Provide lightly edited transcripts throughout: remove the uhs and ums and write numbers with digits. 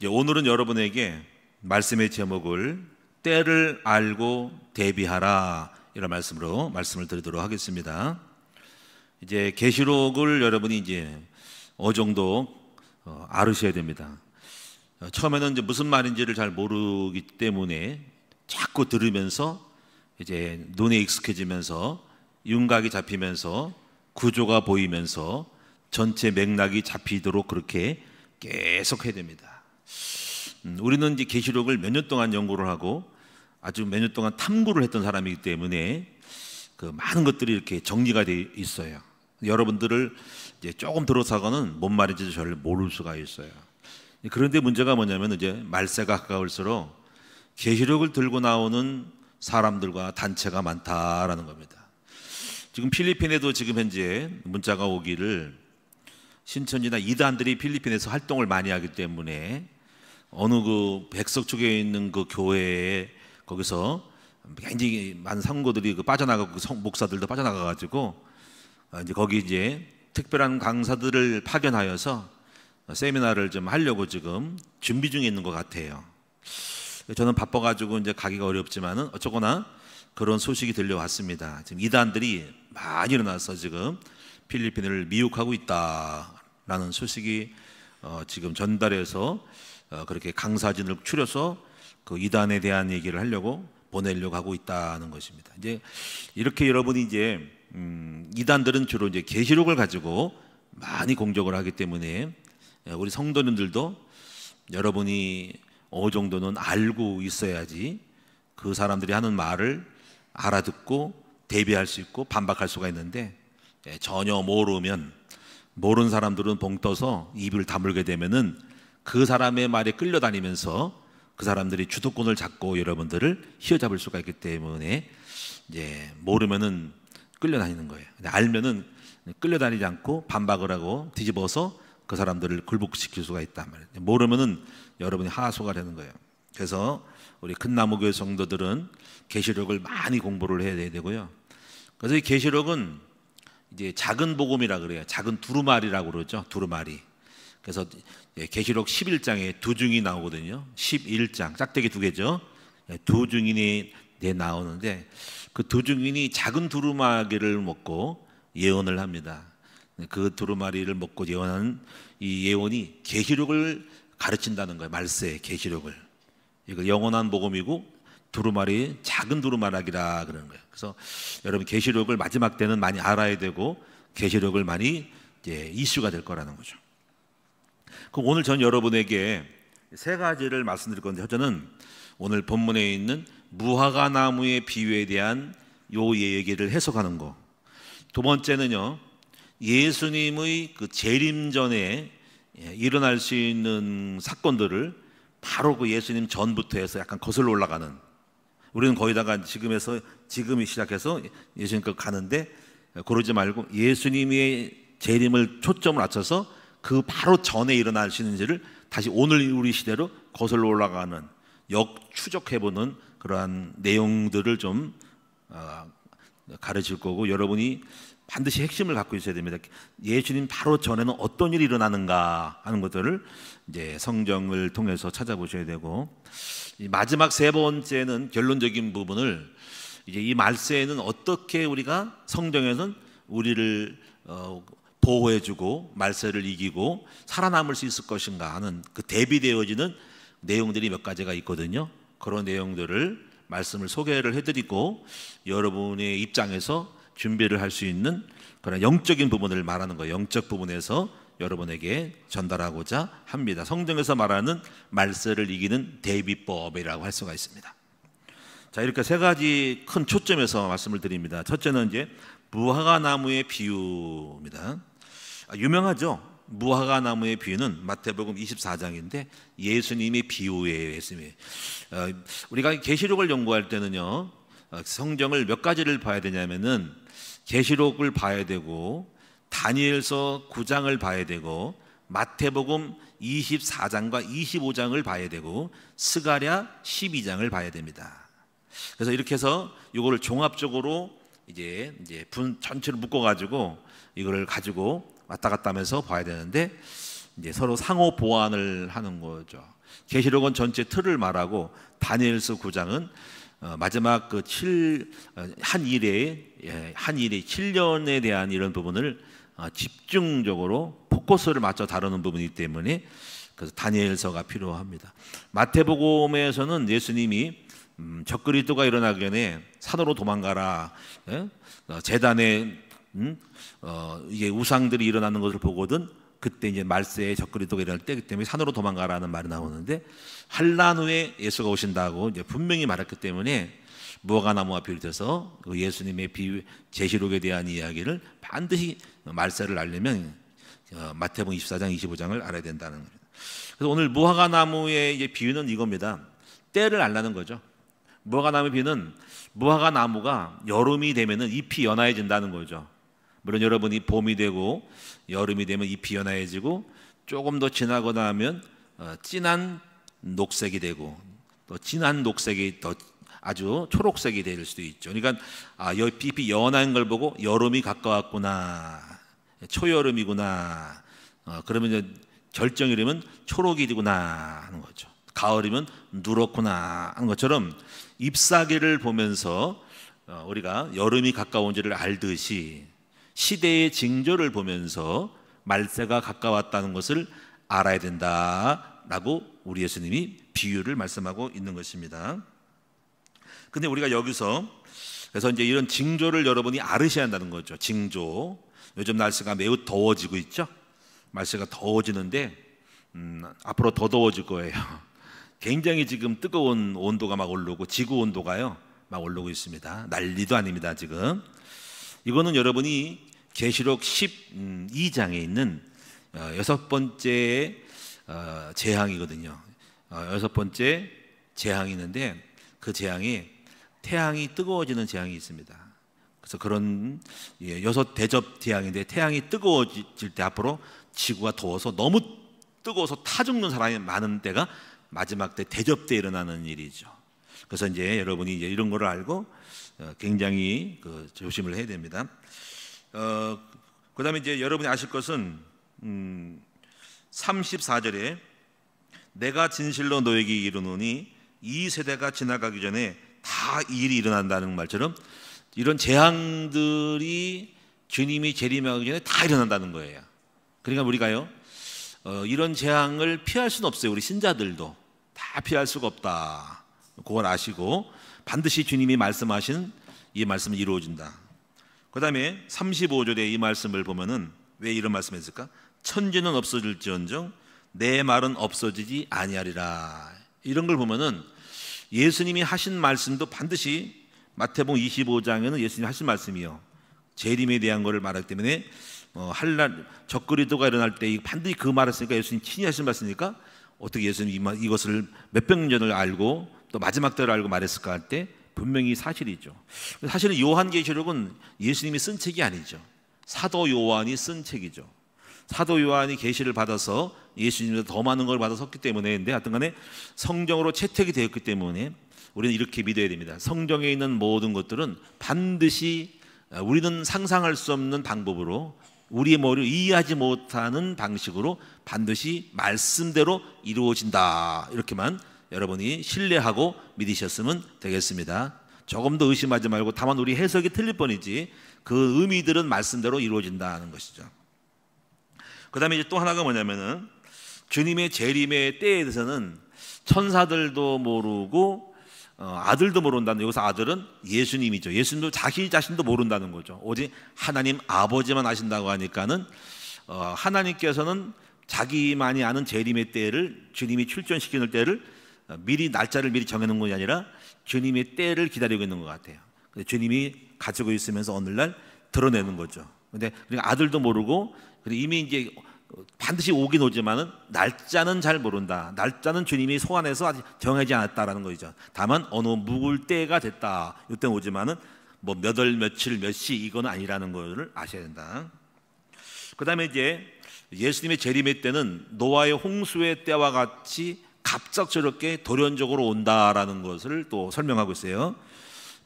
오늘은 여러분에게 말씀의 제목을 때를 알고 대비하라 이런 말씀으로 말씀을 드리도록 하겠습니다. 이제 계시록을 여러분이 이제 어느 정도 알으셔야 됩니다. 처음에는 이제 무슨 말인지를 잘 모르기 때문에 자꾸 들으면서 이제 눈에 익숙해지면서 윤곽이 잡히면서 구조가 보이면서 전체 맥락이 잡히도록 그렇게 계속 해야 됩니다. 우리는 이제 계시록을 몇 년 동안 연구를 하고 아주 몇 년 동안 탐구를 했던 사람이기 때문에 그 많은 것들이 이렇게 정리가 되어 있어요. 여러분들을 이제 조금 들어서가는 뭔 말인지 잘 모를 수가 있어요. 그런데 문제가 뭐냐면 이제 말세가 가까울수록 계시록을 들고 나오는 사람들과 단체가 많다라는 겁니다. 지금 필리핀에도 지금 현재 문자가 오기를 신천지나 이단들이 필리핀에서 활동을 많이 하기 때문에 어느 그 백석축에 있는 그 교회에 거기서 굉장히 많은 상고들이 빠져나가고 목사들도 빠져나가가지고 이제 거기 이제 특별한 강사들을 파견하여서 세미나를 좀 하려고 지금 준비 중에 있는 것 같아요. 저는 바빠가지고 이제 가기가 어렵지만은 어쩌거나 그런 소식이 들려왔습니다. 지금 이단들이 많이 일어나서 지금 필리핀을 미혹하고 있다라는 소식이 지금 전달해서 그렇게 강사진을 추려서 그 이단에 대한 얘기를 하려고 보내려고 하고 있다는 것입니다. 이제 이렇게 여러분이 이제 이단들은 주로 이제 계시록을 가지고 많이 공격을 하기 때문에 우리 성도님들도 여러분이 어느 정도는 알고 있어야지 그 사람들이 하는 말을 알아듣고 대비할 수 있고 반박할 수가 있는데 전혀 모르는 사람들은 봉 떠서 입을 다물게 되면은 그 사람의 말에 끌려다니면서 그 사람들이 주도권을 잡고 여러분들을 휘어잡을 수가 있기 때문에 이제 모르면은 끌려다니는 거예요. 알면은 끌려다니지 않고 반박을 하고 뒤집어서 그 사람들을 굴복시킬 수가 있단 말이에요. 모르면은 여러분이 하소가 되는 거예요. 그래서 우리 큰나무교회 성도들은 계시록을 많이 공부를 해야 되고요. 그래서 이 계시록은 이제 작은 복음이라 그래요. 작은 두루마리라고 그러죠. 두루마리. 그래서 계시록 11장에 두 증이 나오거든요. 11장 짝대기 두 개죠. 두 증인이 나오는데 그 두 증인이 작은 두루마리를 먹고 예언을 합니다. 그 두루마리를 먹고 예언하는 이 예언이 계시록을 가르친다는 거예요. 말세 계시록을. 이거 영원한 복음이고 두루마리 작은 두루마리라 그러는 거예요. 그래서 여러분 계시록을 마지막 때는 많이 알아야 되고 계시록을 많이 이제 이슈가 될 거라는 거죠. 그럼 오늘 전 여러분에게 세 가지를 말씀드릴 건데, 첫째는 오늘 본문에 있는 무화과 나무의 비유에 대한 요 얘기를 해석하는 거. 두 번째는요, 예수님의 그 재림 전에 일어날 수 있는 사건들을 바로 그 예수님 전부터 해서 약간 거슬러 올라가는, 우리는 거기다가 지금이 시작해서 예수님께 가는데 그러지 말고 예수님의 재림을 초점을 맞춰서 그 바로 전에 일어날 수 있는지를 다시 오늘 우리 시대로 거슬러 올라가는 역추적해보는 그러한 내용들을 좀 가르칠 거고, 여러분이 반드시 핵심을 갖고 있어야 됩니다. 예수님 바로 전에는 어떤 일이 일어나는가 하는 것들을 이제 성경을 통해서 찾아보셔야 되고, 이 마지막 세 번째는 결론적인 부분을 이제 이 말세에는 어떻게 우리가 성경에서는 우리를 보호해주고 말세를 이기고 살아남을 수 있을 것인가 하는 그 대비되어지는 내용들이 몇 가지가 있거든요. 그런 내용들을 말씀을 소개를 해드리고 여러분의 입장에서 준비를 할 수 있는 그런 영적인 부분을 말하는 거예요. 영적 부분에서 여러분에게 전달하고자 합니다. 성경에서 말하는 말세를 이기는 대비법이라고 할 수가 있습니다. 자, 이렇게 세 가지 큰 초점에서 말씀을 드립니다. 첫째는 이제 무화과 나무의 비유입니다. 유명하죠? 무화과 나무의 비유는 마태복음 24장인데 예수님의 비유예요. 예수님이. 우리가 계시록을 연구할 때는요, 성경을 몇 가지를 봐야 되냐면은 계시록을 봐야 되고 다니엘서 9장을 봐야 되고 마태복음 24장과 25장을 봐야 되고 스가랴 12장을 봐야 됩니다. 그래서 이렇게 해서 이거를 종합적으로 이제 전체를 묶어 가지고 이거를 가지고 왔다 갔다 하면서 봐야 되는데, 이제 서로 상호 보완을 하는 거죠. 계시록은 전체 틀을 말하고 다니엘서 9장은 마지막 한 일에 7년에 대한 이런 부분을 집중적으로 포커스를 맞춰 다루는 부분이기 때문에 그래서 다니엘서가 필요합니다. 마태복음에서는 예수님이 적그리스도가 일어나기 전에 산으로 도망가라, 제단에 이게 우상들이 일어나는 것을 보거든 그때 이제 말세에 적그리스도가 일어날 때이기 때문에 산으로 도망가라는 말이 나오는데 환난 후에 예수가 오신다고 이제 분명히 말했기 때문에 무화과나무와 비롯해서 그 예수님의 계시록에 대한 이야기를 반드시 말세를 알려면 마태복음 24장 25장을 알아야 된다는 겁니다. 그래서 오늘 무화과나무의 이제 비유는 이겁니다. 때를 알라는 거죠. 무화과나무 비유는 무화과나무가 여름이 되면은 잎이 연화해진다는 거죠. 물론 여러분이 봄이 되고 여름이 되면 잎이 연화해지고 조금 더 지나고 나면 진한 녹색이 되고 또 진한 녹색이 더 아주 초록색이 될 수도 있죠. 그러니까 잎이 연한 걸 보고 여름이 가까웠구나, 초여름이구나, 그러면 이제 절정이라면 초록이구나 하는 거죠. 가을이면 누렇구나 하는 것처럼 잎사귀를 보면서 우리가 여름이 가까운지를 알듯이 시대의 징조를 보면서 말세가 가까웠다는 것을 알아야 된다라고 우리 예수님이 비유를 말씀하고 있는 것입니다. 근데 우리가 여기서 그래서 이제 이런 징조를 여러분이 알으셔야 한다는 거죠. 징조. 요즘 날씨가 매우 더워지고 있죠. 날씨가 더워지는데 앞으로 더 더워질 거예요. 굉장히 지금 뜨거운 온도가 막 오르고 지구 온도가요 막 오르고 있습니다. 난리도 아닙니다 지금. 이거는 여러분이 계시록 12장에 있는 6번째 재앙이거든요. 6번째 재앙이 있는데 그 재앙이 태양이 뜨거워지는 재앙이 있습니다. 그래서 그런 6 대접 재앙인데 태양이 뜨거워질 때 앞으로 지구가 더워서 너무 뜨거워서 타 죽는 사람이 많은 때가 마지막 때 대접 때 일어나는 일이죠. 그래서 이제 여러분이 이제 이런 거를 알고 굉장히 조심을 해야 됩니다. 그다음에 이제 여러분이 아실 것은 34절에 내가 진실로 너에게 이르노니 이 세대가 지나가기 전에 다 이 일이 일어난다는 말처럼 이런 재앙들이 주님이 재림하기 전에 다 일어난다는 거예요. 그러니까 우리가요 이런 재앙을 피할 수는 없어요. 우리 신자들도 다 피할 수가 없다. 그걸 아시고 반드시 주님이 말씀하신 이 말씀은 이루어진다. 그 다음에 35절에 이 말씀을 보면은 왜 이런 말씀을 했을까? 천지는 없어질지언정 내 말은 없어지지 아니하리라. 이런 걸 보면은 예수님이 하신 말씀도 반드시 마태복음 25장에는 예수님이 하신 말씀이요 재림에 대한 것을 말하기 때문에 한날 적그리스도가 일어날 때 반드시 그 말을 했으니까 예수님 친히 하신 말씀이니까 어떻게 예수님이 이것을 몇백 년 전을 알고 또 마지막 때를 알고 말했을까 할 때 분명히 사실이죠. 사실은 요한계시록은 예수님이 쓴 책이 아니죠. 사도 요한이 쓴 책이죠. 사도 요한이 계시를 받아서 예수님보다 더 많은 걸 받아 썼기 때문에 근데 하여튼 간에 성경으로 채택이 되었기 때문에 우리는 이렇게 믿어야 됩니다. 성경에 있는 모든 것들은 반드시 우리는 상상할 수 없는 방법으로 우리의 머리를 이해하지 못하는 방식으로 반드시 말씀대로 이루어진다. 이렇게만 여러분이 신뢰하고 믿으셨으면 되겠습니다. 조금 더 의심하지 말고 다만 우리 해석이 틀릴 뿐이지 그 의미들은 말씀대로 이루어진다는 것이죠. 그 다음에 이제 또 하나가 뭐냐면은 주님의 재림의 때에 대해서는 천사들도 모르고 아들도 모른다는, 여기서 아들은 예수님이죠. 예수님도 자기 자신도 모른다는 거죠. 오직 하나님 아버지만 아신다고 하니까는 하나님께서는 자기만이 아는 재림의 때를, 주님이 출전시키는 때를 미리 날짜를 미리 정해놓은 것이 아니라 주님의 때를 기다리고 있는 것 같아요. 주님이 가지고 있으면서 어느 날 드러내는 거죠. 근데 아들도 모르고 이미 이제 반드시 오긴 오지만은 날짜는 잘 모른다. 날짜는 주님이 소환해서 아직 정하지 않았다라는 거죠. 다만 어느 묵을 때가 됐다. 이때 오지만은 뭐 몇 월 며칠 몇 시 이건 아니라는 것을 아셔야 된다. 그다음에 이제 예수님의 재림의 때는 노아의 홍수의 때와 같이 갑작스럽게 돌연적으로 온다라는 것을 또 설명하고 있어요.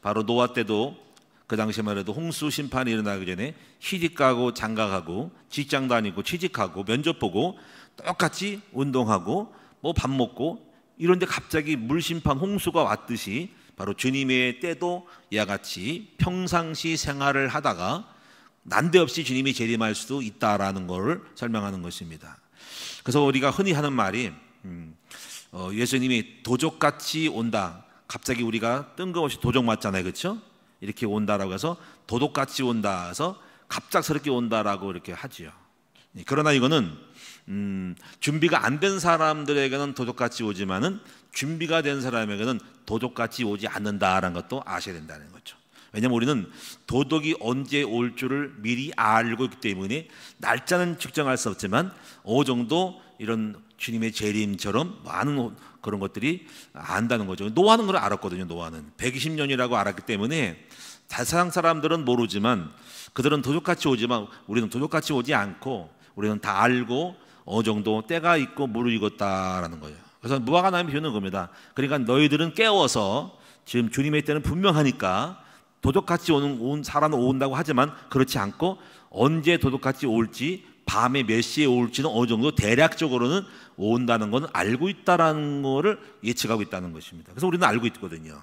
바로 노아 때도 그 당시만 해도 홍수 심판이 일어나기 전에 시집가고 장가가고 직장 다니고 취직하고 면접 보고 똑같이 운동하고 뭐 밥 먹고 이런데 갑자기 물심판 홍수가 왔듯이 바로 주님의 때도 이와 같이 평상시 생활을 하다가 난데없이 주님이 재림할 수도 있다라는 것을 설명하는 것입니다. 그래서 우리가 흔히 하는 말이 예수님이 도적같이 온다. 갑자기 우리가 뜬금없이 도적 맞잖아요, 그렇죠? 이렇게 온다라고 해서 도둑같이 온다 해서 갑작스럽게 온다라고 이렇게 하지요. 그러나 이거는 준비가 안 된 사람들에게는 도둑같이 오지만은 준비가 된 사람에게는 도둑같이 오지 않는다라는 것도 아셔야 된다는 거죠. 왜냐하면 우리는 도둑이 언제 올 줄을 미리 알고 있기 때문에 날짜는 측정할 수 없지만 어느 정도 이런 주님의 재림처럼 많은 그런 것들이 안다는 거죠. 노아는 그걸 알았거든요. 노아는 120년이라고 알았기 때문에 세상 사람들은 모르지만 그들은 도둑같이 오지만 우리는 도둑같이 오지 않고 우리는 다 알고 어느 정도 때가 있고 물을 익었다라는 거예요. 그래서 무화과 나무 비유는 겁니다. 그러니까 너희들은 깨워서 지금 주님의 때는 분명하니까 도둑같이 온 사람은 온다고 하지만 그렇지 않고 언제 도둑같이 올지 밤에 몇 시에 올지는 어느 정도 대략적으로는 온다는 건 알고 있다라는 거를 예측하고 있다는 것입니다. 그래서 우리는 알고 있거든요.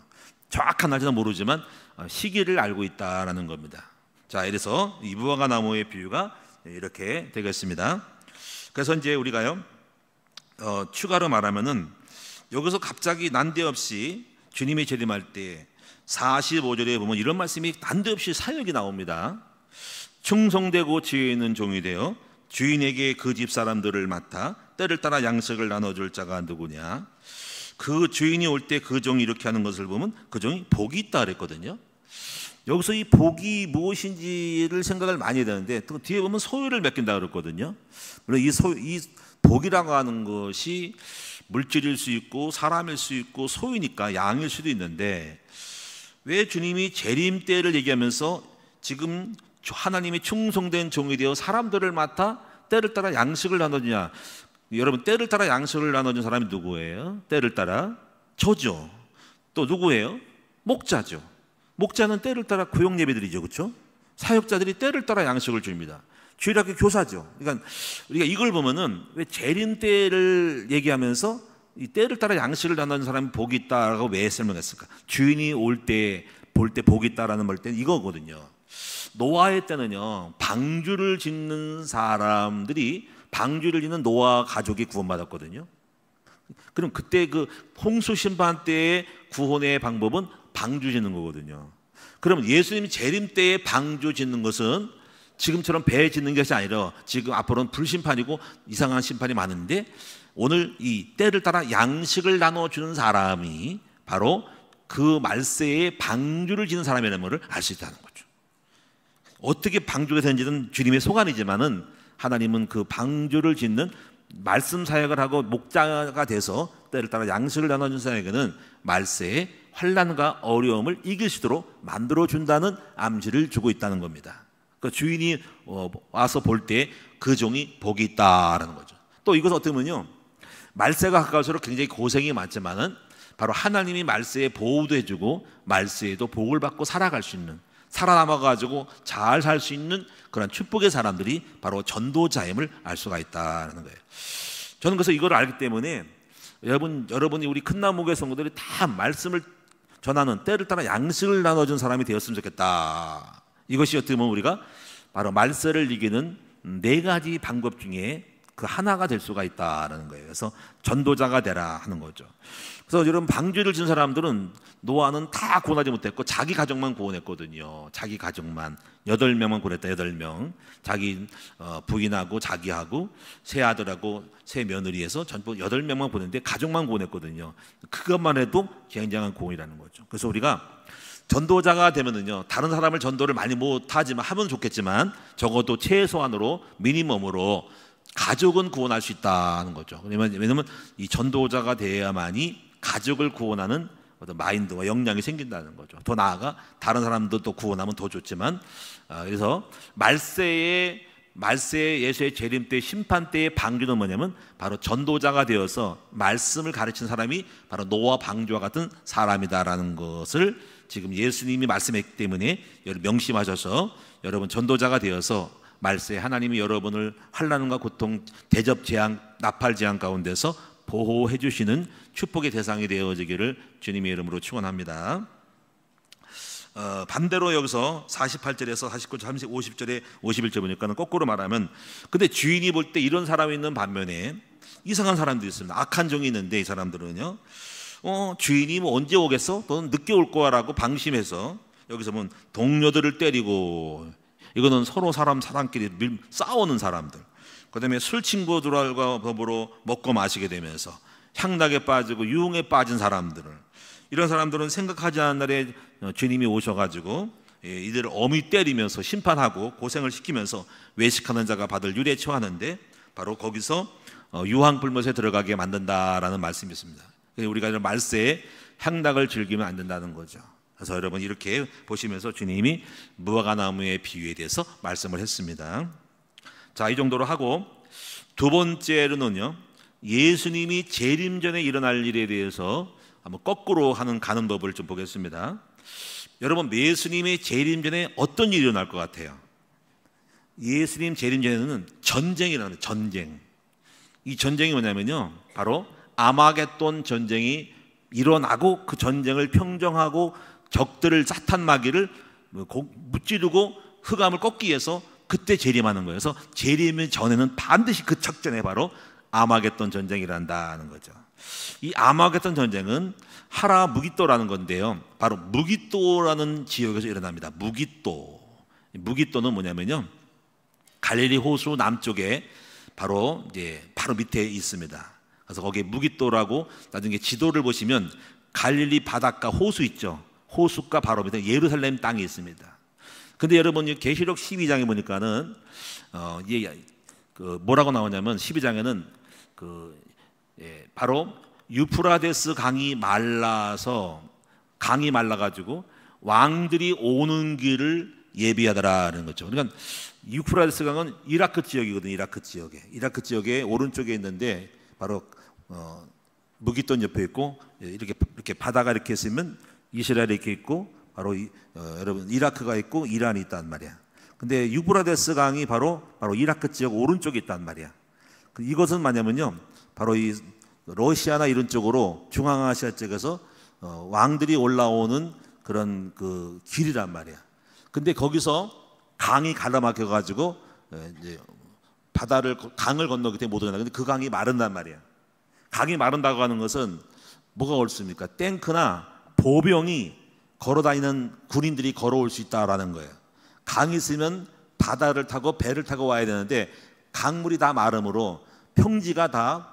정확한 날짜는 모르지만 시기를 알고 있다라는 겁니다. 자, 이래서 이 무화과 나무의 비유가 이렇게 되겠습니다. 그래서 이제 우리가요 추가로 말하면은 여기서 갑자기 난데없이 주님이 재림할 때 45절에 보면 이런 말씀이 난데없이 사역이 나옵니다. 충성되고 지혜 있는 종이 되어 주인에게 그 집 사람들을 맡아 때를 따라 양식을 나눠줄 자가 누구냐. 그 주인이 올 때 그 종이 이렇게 하는 것을 보면 그 종이 복이 있다 그랬거든요. 여기서 이 복이 무엇인지를 생각을 많이 해야 되는데 또 뒤에 보면 소유를 맡긴다 그랬거든요. 물론 이 복이라고 하는 것이 물질일 수 있고 사람일 수 있고 소유니까 양일 수도 있는데 왜 주님이 재림 때를 얘기하면서 지금 하나님의 충성된 종이 되어 사람들을 맡아 때를 따라 양식을 나눠주냐. 여러분 때를 따라 양식을 나눠준 사람이 누구예요? 때를 따라 저죠. 또 누구예요? 목자죠. 목자는 때를 따라 구역 예배드리죠, 그렇죠? 사역자들이 때를 따라 양식을 줍니다. 주일학교 교사죠. 그러니까 우리가 이걸 보면은 왜 재림 때를 얘기하면서 이 때를 따라 양식을 나누는 사람이 복이 있다라고 왜 설명했을까? 주인이 올 때 볼 때 복이 있다라는 말 때는 이거거든요. 노아의 때는요 방주를 짓는 사람들이 방주를 짓는 노아 가족이 구원받았거든요. 그럼 그때 그 홍수 심판 때의 구원의 방법은 방주 짓는 거거든요. 그러면 예수님이 재림 때에 방주 짓는 것은 지금처럼 배 짓는 것이 아니라 지금 앞으로는 불심판이고 이상한 심판이 많은데 오늘 이 때를 따라 양식을 나눠주는 사람이 바로 그 말세에 방주를 짓는 사람이라는 것을 알 수 있다는 거죠. 어떻게 방주가 되는지는 주님의 소관이지만은 하나님은 그 방주를 짓는 말씀 사역을 하고 목자가 돼서 때를 따라 양식을 나눠준 사람에게는 말세에 환난과 어려움을 이길 수 있도록 만들어준다는 암시를 주고 있다는 겁니다. 그 주인이 와서 볼 때 그 종이 복이 있다라는 거죠. 또 이것은 어떻게 보면요 말세가 가까울수록 굉장히 고생이 많지만은 바로 하나님이 말세에 보호도 해주고 말세에도 복을 받고 살아갈 수 있는 살아남아가지고 잘 살 수 있는 그런 축복의 사람들이 바로 전도자임을 알 수가 있다는 거예요. 저는 그래서 이걸 알기 때문에 여러분이 우리 큰나무교회 성도들이 다 말씀을 전하는 때를 따라 양식을 나눠준 사람이 되었으면 좋겠다. 이것이 어떻게 보면 우리가 바로 말세를 이기는 4가지 방법 중에 그 하나가 될 수가 있다는 거예요. 그래서 전도자가 되라 하는 거죠. 그래서 여러분 방주를 진 사람들은 노아는 다 구원하지 못했고 자기 가족만 구원했거든요. 자기 가족만 8명만 구원했다. 8명 자기 부인하고 자기하고 세 아들하고 세 며느리에서 전부 8명만 구원했는데 가족만 구원했거든요. 그것만 해도 굉장한 구원이라는 거죠. 그래서 우리가 전도자가 되면은요 다른 사람을 전도를 많이 못하지만 하면 좋겠지만 적어도 최소한으로 미니멈으로 가족은 구원할 수 있다는 거죠. 왜냐면 이 전도자가 돼야만이 가족을 구원하는 어떤 마인드와 역량이 생긴다는 거죠. 더 나아가 다른 사람도 또 구원하면 더 좋지만 그래서 말세에 예수의 재림 때 심판 때의 방주는 뭐냐면 바로 전도자가 되어서 말씀을 가르친 사람이 바로 노아 방주와 같은 사람이다라는 것을 지금 예수님이 말씀했기 때문에 명심하셔서 여러분 전도자가 되어서 말세 하나님이 여러분을 환난과 고통, 대접 재앙, 나팔 재앙 가운데서 보호해 주시는 축복의 대상이 되어지기를 주님의 이름으로 축원합니다. 반대로 여기서 48절에서 49절, 30, 50절에 51절 보니까는 거꾸로 말하면, 근데 주인이 볼 때 이런 사람이 있는 반면에 이상한 사람들이 있습니다. 악한 종이 있는데 이 사람들은요, 주인이 뭐 언제 오겠어? 또는 늦게 올 거라고 방심해서 여기서 보면 동료들을 때리고, 이거는 서로 사람끼리 싸우는 사람들. 그다음에 술 친구들과 더불어 먹고 마시게 되면서 향락에 빠지고 유흥에 빠진 사람들을, 이런 사람들은 생각하지 않은 날에 주님이 오셔가지고 이들을 엄히 때리면서 심판하고 고생을 시키면서 외식하는 자가 받을 유례 처하는데, 바로 거기서 유황불못에 들어가게 만든다라는 말씀이 있습니다. 우리가 이런 말세에 향락을 즐기면 안 된다는 거죠. 그래서 여러분 이렇게 보시면서 주님이 무화과나무의 비유에 대해서 말씀을 했습니다. 자, 이 정도로 하고, 두 번째로는요, 예수님이 재림 전에 일어날 일에 대해서 한번 거꾸로 가는 법을 좀 보겠습니다. 여러분, 예수님의 재림 전에 어떤 일이 일어날 것 같아요? 예수님 재림 전에는 전쟁이라는, 전쟁. 이 전쟁이 뭐냐면요, 바로 아마겟돈 전쟁이 일어나고 그 전쟁을 평정하고 적들을 사탄마귀를 무찌르고 흑암을 꺾기 위해서 그때 재림하는 거예요. 그래서 재림 전에는 반드시 그 적전에 바로 아마겟돈 전쟁이란다는 거죠. 이 아마겟돈 전쟁은 하라 무기또라는 건데요, 바로 무기또라는 지역에서 일어납니다. 무기또는 뭐냐면요, 갈릴리 호수 남쪽에 바로 밑에 있습니다. 그래서 거기에 무기또라고, 나중에 지도를 보시면 갈릴리 바닷가 호수 있죠. 호수가 바로 밑에 예루살렘 땅이 있습니다. 근데 여러분 계시록 12장에 보니까는 뭐라고 나오냐면, 12장에는 바로 유프라데스 강이 말라가지고 왕들이 오는 길을 예비하더라는 거죠. 그러니까 유프라데스 강은 이라크 지역이거든요. 이라크 지역에 오른쪽에 있는데, 바로 무기돈 옆에 있고, 이렇게 바다가 이렇게 있으면 이스라엘이 이렇게 있고, 바로 여러분 이라크가 있고 이란이 있단 말이야. 근데 유프라데스 강이 바로 이라크 지역 오른쪽에 있단 말이야. 이것은 뭐냐면요, 바로 이 러시아나 이런 쪽으로 중앙아시아 쪽에서 왕들이 올라오는 그런 그 길이란 말이야. 근데 거기서 강이 가로막혀 가지고 강을 건너기 때문에 못 오잖아. 근데 그 강이 마른단 말이야. 강이 마른다고 하는 것은 뭐가 옳습니까? 탱크나 보병이 걸어다니는 군인들이 걸어올 수 있다라는 거예요. 강이 있으면 바다를 타고 배를 타고 와야 되는데, 강물이 다 마름으로 평지가 다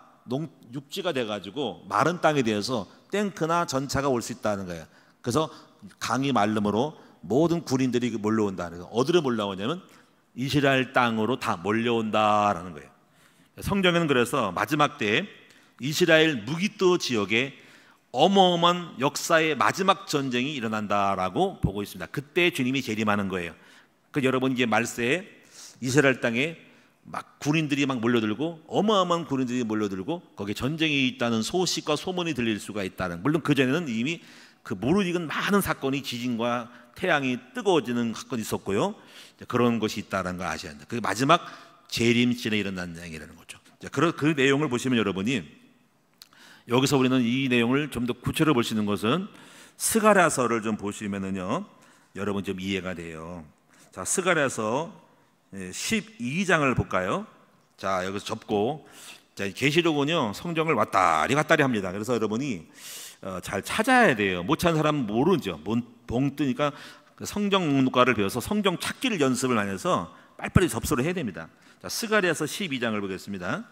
육지가 돼가지고 마른 땅에 대해서 탱크나 전차가 올 수 있다는 거예요. 그래서 강이 마름으로 모든 군인들이 몰려온다. 그래서 어디로 몰려오냐면 이스라엘 땅으로 다 몰려온다라는 거예요. 성경에는 그래서 마지막 때에 이스라엘 무기또 지역에 어마어마한 역사의 마지막 전쟁이 일어난다라고 보고 있습니다. 그때 주님이 재림하는 거예요. 그 여러분 이제 말세에 이스라엘 땅에 막 군인들이 막 몰려들고, 어마어마한 군인들이 몰려들고 거기에 전쟁이 있다는 소식과 소문이 들릴 수가 있다는. 물론 그 전에는 이미 그 모르익은 많은 사건이, 지진과 태양이 뜨거워지는 사건이 있었고요. 그런 것이 있다는 거 아셔야 합니다. 그 마지막 재림신에 일어난 장이라는 거죠. 그 내용을 보시면 여러분이, 여기서 우리는 이 내용을 좀 더 구체로 볼 수 있는 것은 스가랴서를 좀 보시면은요, 여러분 좀 이해가 돼요. 자, 스가랴서 12장을 볼까요? 자, 여기서 접고, 자, 계시록은요 성경을 왔다리 갔다리 합니다. 그래서 여러분이 잘 찾아야 돼요. 못 찾는 사람은 모르죠. 봉 뜨니까 성경 목록과를 배워서 성경 찾기를 연습을 많이 해서 빨리빨리 접수를 해야 됩니다. 자, 스가랴서 12장을 보겠습니다.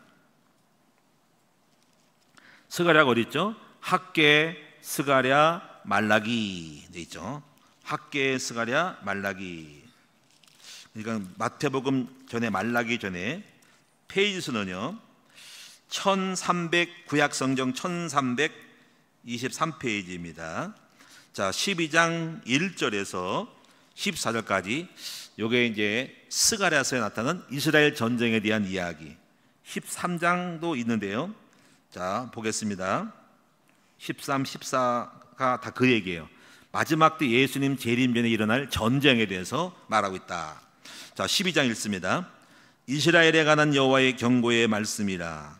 스가랴가 어디 있죠? 학개, 스가랴, 말라기 돼 있죠. 학개, 스가랴, 말라기. 그러니까 마태복음 전에, 말라기 전에 페이지 수는요 1300, 구약성경 1323페이지입니다. 자, 12장 1절에서 14절까지 요게 이제 스가랴서에 나타난 이스라엘 전쟁에 대한 이야기. 13장도 있는데요. 자, 보겠습니다. 13, 14가 다 그 얘기예요. 마지막 때 예수님 재림 전에 일어날 전쟁에 대해서 말하고 있다. 자, 12장 읽습니다. 이스라엘에 관한 여호와의 경고의 말씀이라.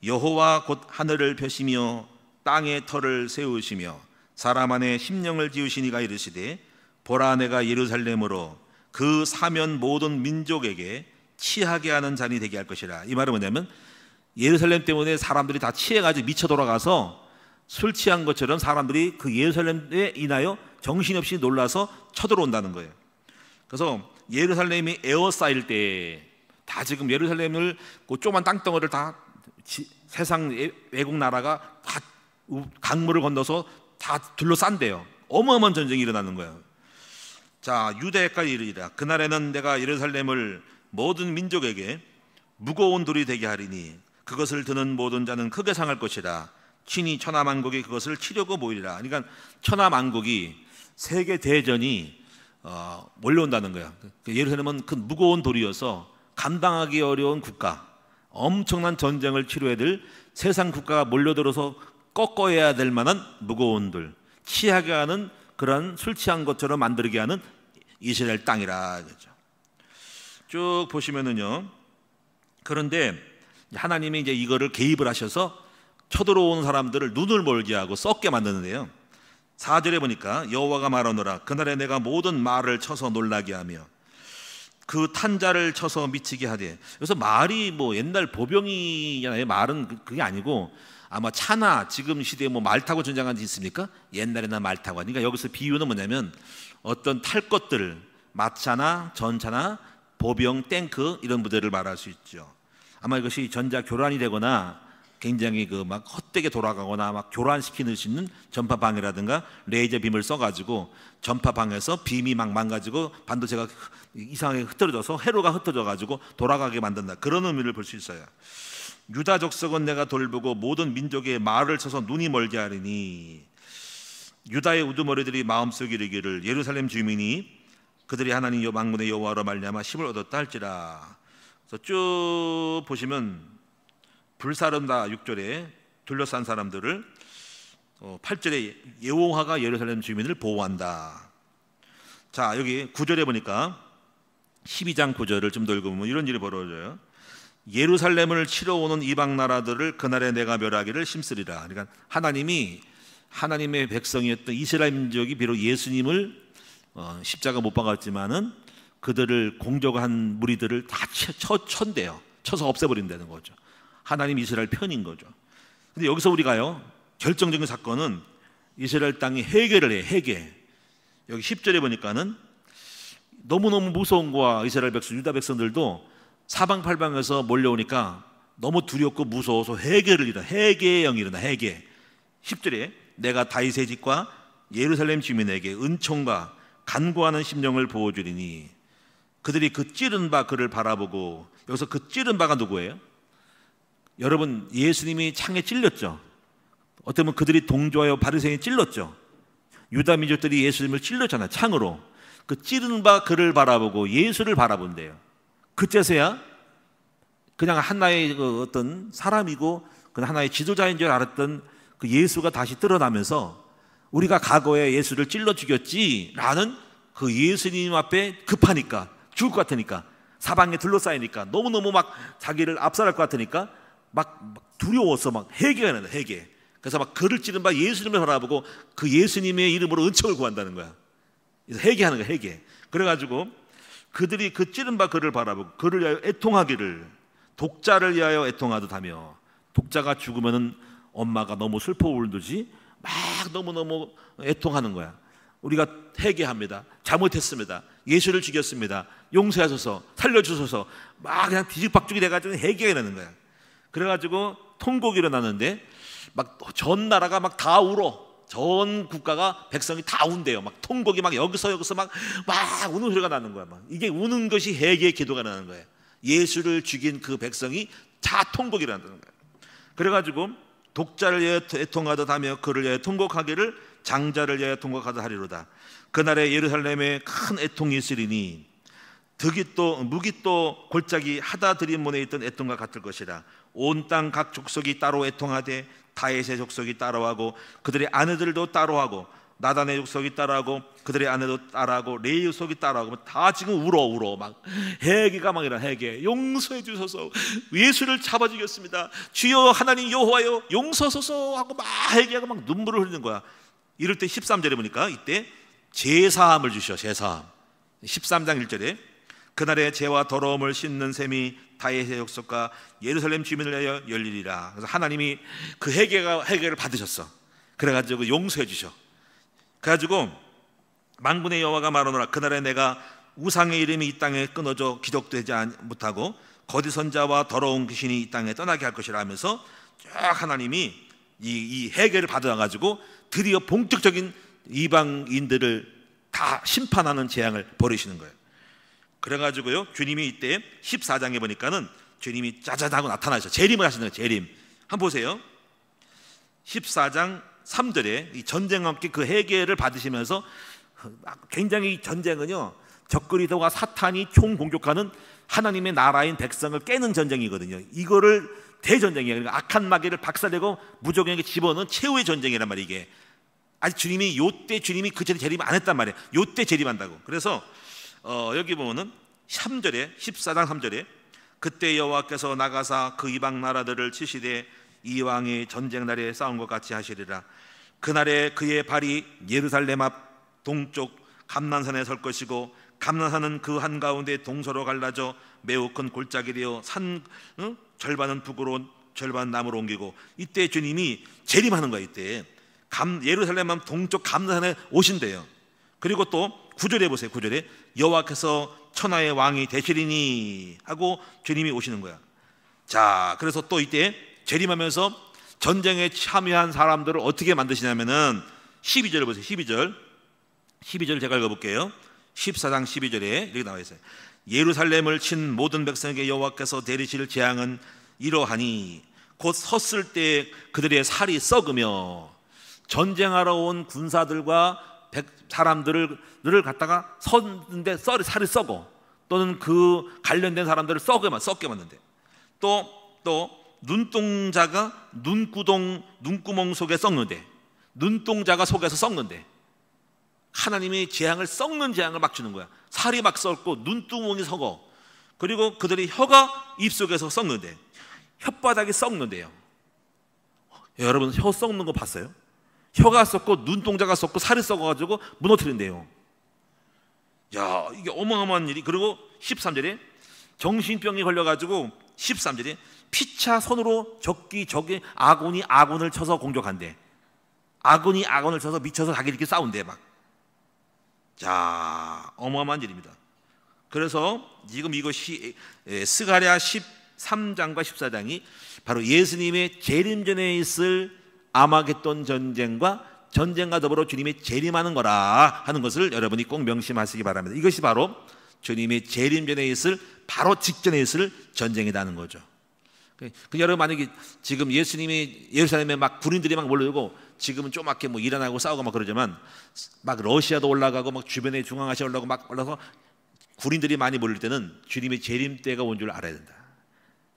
여호와 곧 하늘을 펴시며 땅의 터를 세우시며 사람 안에 심령을 지으시니가 이르시되 보라 내가 예루살렘으로 그 사면 모든 민족에게 취하게 하는 잔이 되게 할 것이라. 이 말은 뭐냐면 예루살렘 때문에 사람들이 다 취해가지고 미쳐 돌아가서 술 취한 것처럼 사람들이 그 예루살렘에 인하여 정신없이 놀라서 쳐들어온다는 거예요. 그래서 예루살렘이 에워싸일 때 다 지금 예루살렘을 그 조그만 땅덩어리를 다 세상 외국 나라가 다 강물을 건너서 다 둘러싼대요. 어마어마한 전쟁이 일어나는 거예요. 자, 유대까지 이르리라. 그날에는 내가 예루살렘을 모든 민족에게 무거운 돌이 되게 하리니 그것을 드는 모든 자는 크게 상할 것이라. 친히 천하만국이 그것을 치려고 모이리라. 그러니까 천하만국이 세계 대전이 몰려온다는 거야. 예루살렘은 그 무거운 돌이어서 감당하기 어려운 국가, 엄청난 전쟁을 치러야 될 세상 국가가 몰려들어서 꺾어야 될 만한 무거운 돌, 취하게 하는 그런 술 취한 것처럼 만들게 하는 이스라엘 땅이라. 그렇죠. 쭉 보시면은요. 그런데 하나님이 이제 이거를 개입을 하셔서 쳐들어오는 사람들을 눈을 멀게 하고 썩게 만드는데요. 4절에 보니까 여호와가 말하노라. 그날에 내가 모든 말을 쳐서 놀라게 하며 그 탄자를 쳐서 미치게 하되. 그래서 말이 뭐 옛날 보병이잖아요. 말은 그게 아니고 아마 차나 지금 시대에 뭐 말 타고 전쟁한 지 있습니까? 옛날에나 말 타고 하니까 여기서 비유는 뭐냐면 어떤 탈 것들, 마차나 전차나 보병, 탱크 이런 부대를 말할 수 있죠. 아마 이것이 전자 교란이 되거나 굉장히 그 막 헛되게 돌아가거나 막 교란시키는 수 있는 전파방해라든가 레이저 빔을 써가지고 전파방해서 빔이 막 망가지고 반도체가 이상하게 흩어져서 회로가 흩어져가지고 돌아가게 만든다. 그런 의미를 볼 수 있어요. 유다 족속은 내가 돌보고 모든 민족의 말을 쳐서 눈이 멀게 하리니. 유다의 우두머리들이 마음속에 이르기를 예루살렘 주민이 그들이 하나님 만군의 여호와로 말미암아 힘을 얻었다 할지라. 그래서 쭉 보시면 불사른다 6절에 둘러싼 사람들을 8절에 여호와가 예루살렘 주민을 보호한다. 자, 여기 9절에 보니까 12장 9절을 좀 더 읽으면 이런 일이 벌어져요. 예루살렘을 치러 오는 이방 나라들을 그날에 내가 멸하기를 심쓰리라. 그러니까 하나님이 하나님의 백성이었던 이스라엘 민족이 비록 예수님을 십자가 못 박았지만은 그들을 공격한 무리들을 다 천대요. 쳐서 없애버린다는 거죠. 하나님 이스라엘 편인 거죠. 근데 여기서 우리가요, 결정적인 사건은 이스라엘 땅이 해계를 해요. 해계. 여기 10절에 보니까는 너무너무 무서운 거야. 이스라엘 백성, 유다 백성들도 사방팔방에서 몰려오니까 너무 두렵고 무서워서 해계를 일어나. 해계의 영이 일어나. 해계. 10절에 내가 다윗의 집과 예루살렘 주민에게 은총과 간구하는 심령을 부어주리니 그들이 그 찌른 바 그를 바라보고. 여기서 그 찌른 바가 누구예요? 여러분, 예수님이 창에 찔렸죠. 어떻게 보면 그들이 동조하여 바리새인이 찔렀죠. 유다 민족들이 예수님을 찔렀잖아요. 창으로. 그 찌른 바 그를 바라보고 예수를 바라본대요. 그때서야 그냥 하나의 그 어떤 사람이고 그냥 하나의 지도자인 줄 알았던 그 예수가 다시 드러나면서 우리가 과거에 예수를 찔러 죽였지라는 그 예수님 앞에 급하니까, 죽을 것 같으니까, 사방에 둘러싸이니까, 너무너무 막 자기를 압살할 것 같으니까 막 두려워서 막 해계가 나는 해계. 그래서 막 그를 찌른 바 예수님을 바라보고 그 예수님의 이름으로 은총을 구한다는 거야. 그래서 해계하는 거야, 해계. 그래가지고 그들이 그 찌른 바 그를 바라보고 그를 위하여 애통하기를, 독자를 위하여 애통하듯하며. 독자가 죽으면은 엄마가 너무 슬퍼 울듯이 막 너무너무 애통하는 거야. 우리가 회개합니다. 잘못했습니다. 예수를 죽였습니다. 용서하소서, 살려주소서. 막 그냥 뒤죽박죽이 돼가지고 회개가 나는 거야. 그래가지고 통곡이 일어나는데 막 전 나라가 막 다 울어. 전 국가가 백성이 다 운대요. 막 통곡이 막 여기서 막 우는 소리가 나는 거야. 막 이게 우는 것이 회개의 기도가 나는 거예요. 예수를 죽인 그 백성이 다 통곡이 일어난다는 거예요. 그래가지고 독자를 위하여 애통하듯 하며 그를 위하여 통곡하기를 장자를 위하여 통곡하듯 하리로다. 그날에 예루살렘에 큰 애통이 있으리니 득이 또 묵이 또 골짜기 하다 들인문에 있던 애통과 같을 것이라. 온 땅 각 족속이 따로 애통하되 다윗의 족속이 따로하고 그들의 아내들도 따로하고 나단의 족속이 따라하고 그들의 아내도 따라하고 레위 족속이 따라하고 다 지금 울어 막 회개가 막 이런 회개. 용서해 주소서. 예수를 잡아 죽였습니다. 주여 하나님 여호와여 용서소서 하고 막 회개하고 막 눈물을 흘리는 거야. 이럴 때 13절에 보니까 이때 제사함을 주셔. 제사함. 13장 1절에 그날의 죄와 더러움을 씻는 셈이 다윗의 족속과 예루살렘 주민을 위하여 열리리라. 그래서 하나님이 그 회개를 받으셨어. 그래가지고 용서해 주셔. 그래가지고 만군의 여호와가 말하노라. 그날에 내가 우상의 이름이 이 땅에 끊어져 기록되지 못하고 거짓 선자와 더러운 귀신이 이 땅에 떠나게 할 것이라 하면서 쫙 하나님이 이 회개를 받아가지고 드디어 본격적인 이방인들을 다 심판하는 재앙을 벌이시는 거예요. 그래가지고요 주님이 이때 14장에 보니까는 주님이 짜자자하고 나타나셔. 재림을 하시는 거예요. 재림. 한번 보세요. 14장 3절에 이 전쟁과 함께 그 회개를 받으시면서 굉장히 전쟁은요 적그리스도와 사탄이 총공격하는 하나님의 나라인 백성을 깨는 전쟁이거든요. 이거를 대전쟁이에요. 그러니까 악한 마귀를 박살내고 무적에게 집어넣은 최후의 전쟁이란 말이에요. 이게 아직 주님이 요때 주님이 그 전에 재림 안 했단 말이에요. 요때 재림한다고. 그래서 여기 보면은 3절에 14장 3절에 그때 여호와께서 나가사 그 이방 나라들을 치시되 이왕의 전쟁 날에 싸운 것 같이 하시리라. 그날에 그의 발이 예루살렘 앞 동쪽 감난산에 설 것이고 감난산은 그 한가운데 동서로 갈라져 매우 큰 골짜기 되어 산 절반은 북으로 절반 남으로 옮기고 이때 주님이 재림하는 거예요. 이때 예루살렘 앞 동쪽 감난산에 오신대요. 그리고 또 9절에 보세요. 9절에 여호와께서 천하의 왕이 되시리니 하고 주님이 오시는 거야. 자, 그래서 또 이때 재림하면서 전쟁에 참여한 사람들을 어떻게 만드시냐면은 12절 보세요. 12절 제가 읽어볼게요. 14장 12절에 이렇게 나와 있어요. 예루살렘을 친 모든 백성에게 여호와께서 내리실 재앙은 이러하니 곧 섰을 때 그들의 살이 썩으며 전쟁하러 온 군사들과 사람들을 갖다가 섰는데 살이 썩어. 또는 그 관련된 사람들을 썩게 만든대. 또 눈동자가 눈구멍 속에 썩는데, 눈동자가 속에서 썩는데, 하나님이 재앙을 썩는 재앙을 막 주는 거야. 살이 막 썩고 눈두멍이 썩어. 그리고 그들의 혀가 입속에서 썩는데, 혓바닥이 썩는데요. 여러분 혀 썩는 거 봤어요? 혀가 썩고 눈동자가 썩고 살이 썩어가지고 무너뜨린대요. 야, 이게 어마어마한 일이. 그리고 13절에 정신병이 걸려가지고 13절에 피차 손으로 적이 아군이 아군을 쳐서 공격한대. 아군이 아군을 쳐서 미쳐서 자기들끼리 싸운대 막. 자, 어마어마한 일입니다. 그래서 지금 이것이 스가랴 13장과 14장이 바로 예수님의 재림 전에 있을 아마겟돈 전쟁과 전쟁과 더불어 주님이 재림하는 거라 하는 것을 여러분이 꼭 명심하시기 바랍니다. 이것이 바로 주님이 재림 전에 있을 바로 직전에 있을 전쟁이라는 거죠. 여러분 만약에 지금 예수님이 예루살렘에 막 군인들이 막 몰려오고 지금은 조그맣게 뭐 이란하고 싸우고 막 그러지만 막 러시아도 올라가고 막 주변에 중앙아시아 올라가고 막 올라서 군인들이 많이 몰릴 때는 주님의 재림 때가 온 줄 알아야 된다.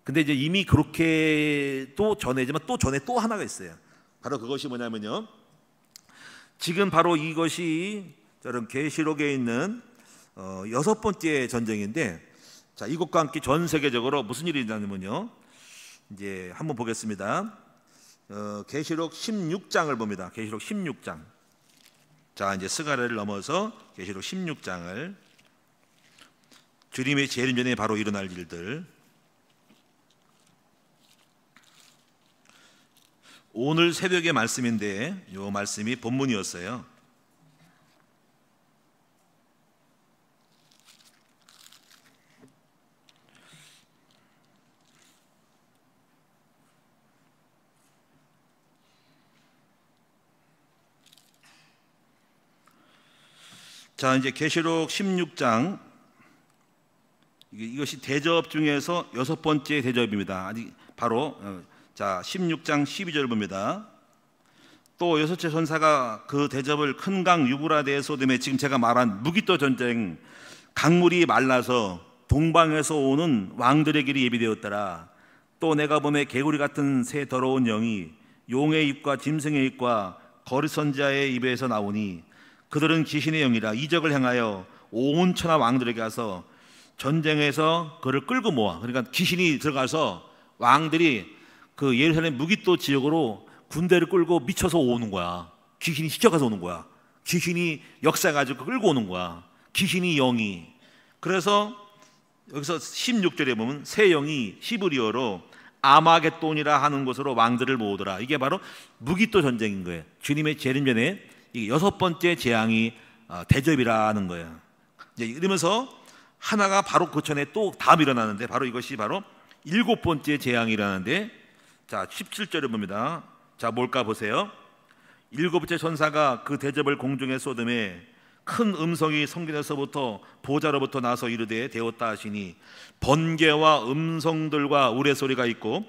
근데 이제 이미 그렇게 또 전해지만 또 전에 또 하나가 있어요. 바로 그것이 뭐냐면요. 지금 바로 이것이 저런 계시록에 있는 6번째 전쟁인데, 자, 이것과 함께 전 세계적으로 무슨 일이 있냐면요. 이제 한번 보겠습니다. 계시록 16장을 봅니다. 계시록 16장. 자, 이제 스가랴를 넘어서 계시록 16장을 주님의 재림 전에 바로 일어날 일들. 오늘 새벽의 말씀인데 이 말씀이 본문이었어요. 자, 이제 계시록 16장, 이것이 대접 중에서 6번째 대접입니다. 아직 바로 자, 16장 12절 봅니다. 또 여섯째 천사가 그 대접을 큰 강 유브라데에 쏟음에, 지금 제가 말한 무기토 전쟁, 강물이 말라서 동방에서 오는 왕들의 길이 예비되었더라. 또 내가 보매 개구리 같은 새 더러운 영이 용의 입과 짐승의 입과 거짓 선지자의 입에서 나오니 그들은 귀신의 영이라 이적을 행하여 온 천하 왕들에게 가서 전쟁에서 그를 끌고 모아. 그러니까 귀신이 들어가서 왕들이 그 예루살렘 무기토 지역으로 군대를 끌고 미쳐서 오는 거야. 귀신이 시켜가서 오는 거야. 귀신이 역사가지고 끌고 오는 거야. 귀신이 영이. 그래서 여기서 16절에 보면 새 영이 히브리어로 아마겟돈이라 하는 곳으로 왕들을 모으더라. 이게 바로 무기토 전쟁인 거예요. 주님의 재림 전에 이게 6번째 재앙이 대접이라는 거예요. 이제 이러면서 하나가 바로 그 전에 또 다음 일어나는데 바로 이것이 바로 7번째 재앙이 일어나는데, 자 17절에 봅니다. 자 뭘까 보세요. 7번째 천사가 그 대접을 공중에 쏟음에 큰 음성이 성전에서부터 보좌로부터 나서 이르되 되었다 하시니 번개와 음성들과 우레소리가 있고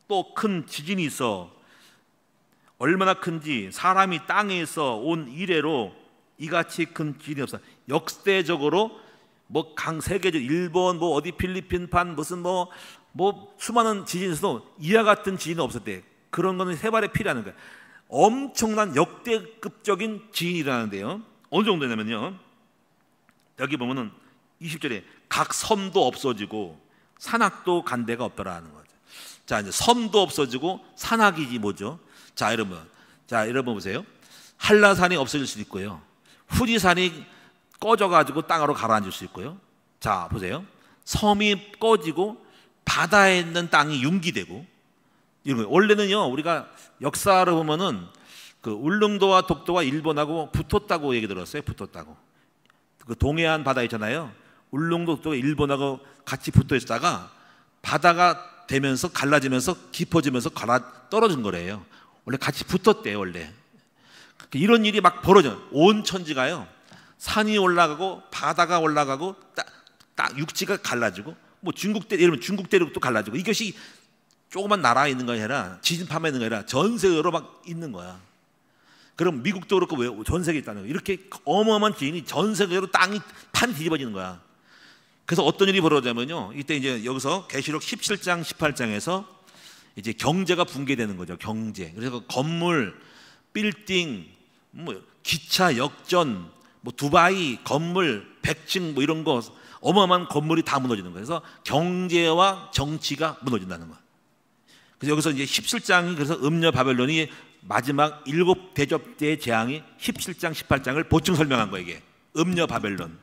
또 큰 지진이 있어 얼마나 큰지 사람이 땅에서 온 이래로 이같이 큰 지진이 없어. 역대적으로 뭐 강 세계적 일본 뭐 어디 필리핀판 무슨 뭐 수많은 지진에서도 이와 같은 지진은 없었대. 그런 거는 세 발의 피라는 거야. 엄청난 역대급적인 지진이 일어나는데요. 어느 정도냐면요, 여기 보면은 20절에 각 섬도 없어지고 산악도 간 데가 없더라는 거죠. 자 이제 섬도 없어지고 산악이지 뭐죠? 자 여러분 보세요. 한라산이 없어질 수도 있고요, 후리산이 꺼져가지고 땅으로 가라앉을 수 있고요. 자 보세요. 섬이 꺼지고 바다에 있는 땅이 융기되고 이런 거예요. 원래는요 우리가 역사를 보면은 그 울릉도와 독도가 일본하고 붙었다고 얘기 들었어요. 붙었다고. 그 동해안 바다 있잖아요. 울릉도 독도가 일본하고 같이 붙어 있다가 바다가 되면서 갈라지면서 깊어지면서 떨어진 거래요. 원래 같이 붙었대요. 원래 이런 일이 막 벌어져요. 온 천지가요, 산이 올라가고 바다가 올라가고 딱 육지가 갈라지고 뭐 중국 대륙 또 갈라지고, 이것이 조그만 나라에 있는 거 아니라 지진파만 있는 거 아니라 전 세계로 막 있는 거야. 그럼 미국도 그렇고 왜 전 세계에 있다는 거야. 이렇게 어마어마한 지진이 전 세계로 판이 뒤집어지는 거야. 그래서 어떤 일이 벌어지냐면요, 이때 이제 여기서 계시록 17장 18장에서 이제 경제가 붕괴되는 거죠. 경제. 그래서 건물, 빌딩, 뭐 기차, 역전, 뭐 두바이 건물 100층 뭐 이런 거 어마어마한 건물이 다 무너지는 거예요. 그래서 경제와 정치가 무너진다는 거예요. 그래서 여기서 이제 17장이 그래서 음녀 바벨론이 마지막 7대접 재앙이 17장 18장을 보충 설명한 거예요. 이게 음녀 바벨론.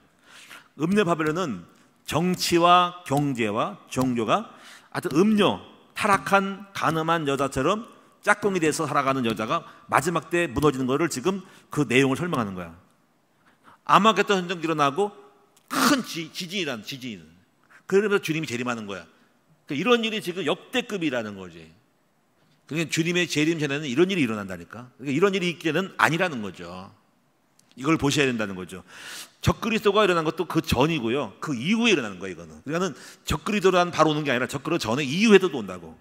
음녀 바벨론은 정치와 경제와 종교가 아주 음녀, 타락한 가늠한 여자처럼 짝꿍이 돼서 살아가는 여자가 마지막 때 무너지는 거를 지금 그 내용을 설명하는 거야. 아마겟돈 전쟁이 일어나고 큰 지진이라는 지진. 그러면서 주님이 재림하는 거야. 그러니까 이런 일이 지금 역대급이라는 거지. 그러니까 주님의 재림 전에는 이런 일이 일어난다니까. 그러니까 이런 일이 있기 전에는 아니라는 거죠. 이걸 보셔야 된다는 거죠. 적그리스도가 일어난 것도 그 전이고요, 그 이후에 일어나는 거예요. 이거는 그러니까 적그리스도란 바로 오는 게 아니라 적그리스도 전에 이후에도 온다고.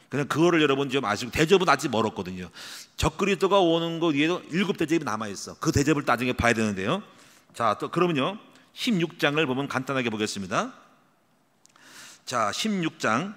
그냥 그거를 여러분 좀 아시고, 대접은 아직 멀었거든요. 적그리스도가 오는 것 위에도 7대접이 남아있어. 그 대접을 나중에 봐야 되는데요. 자, 또 그러면요 16장을 보면 간단하게 보겠습니다. 자 16장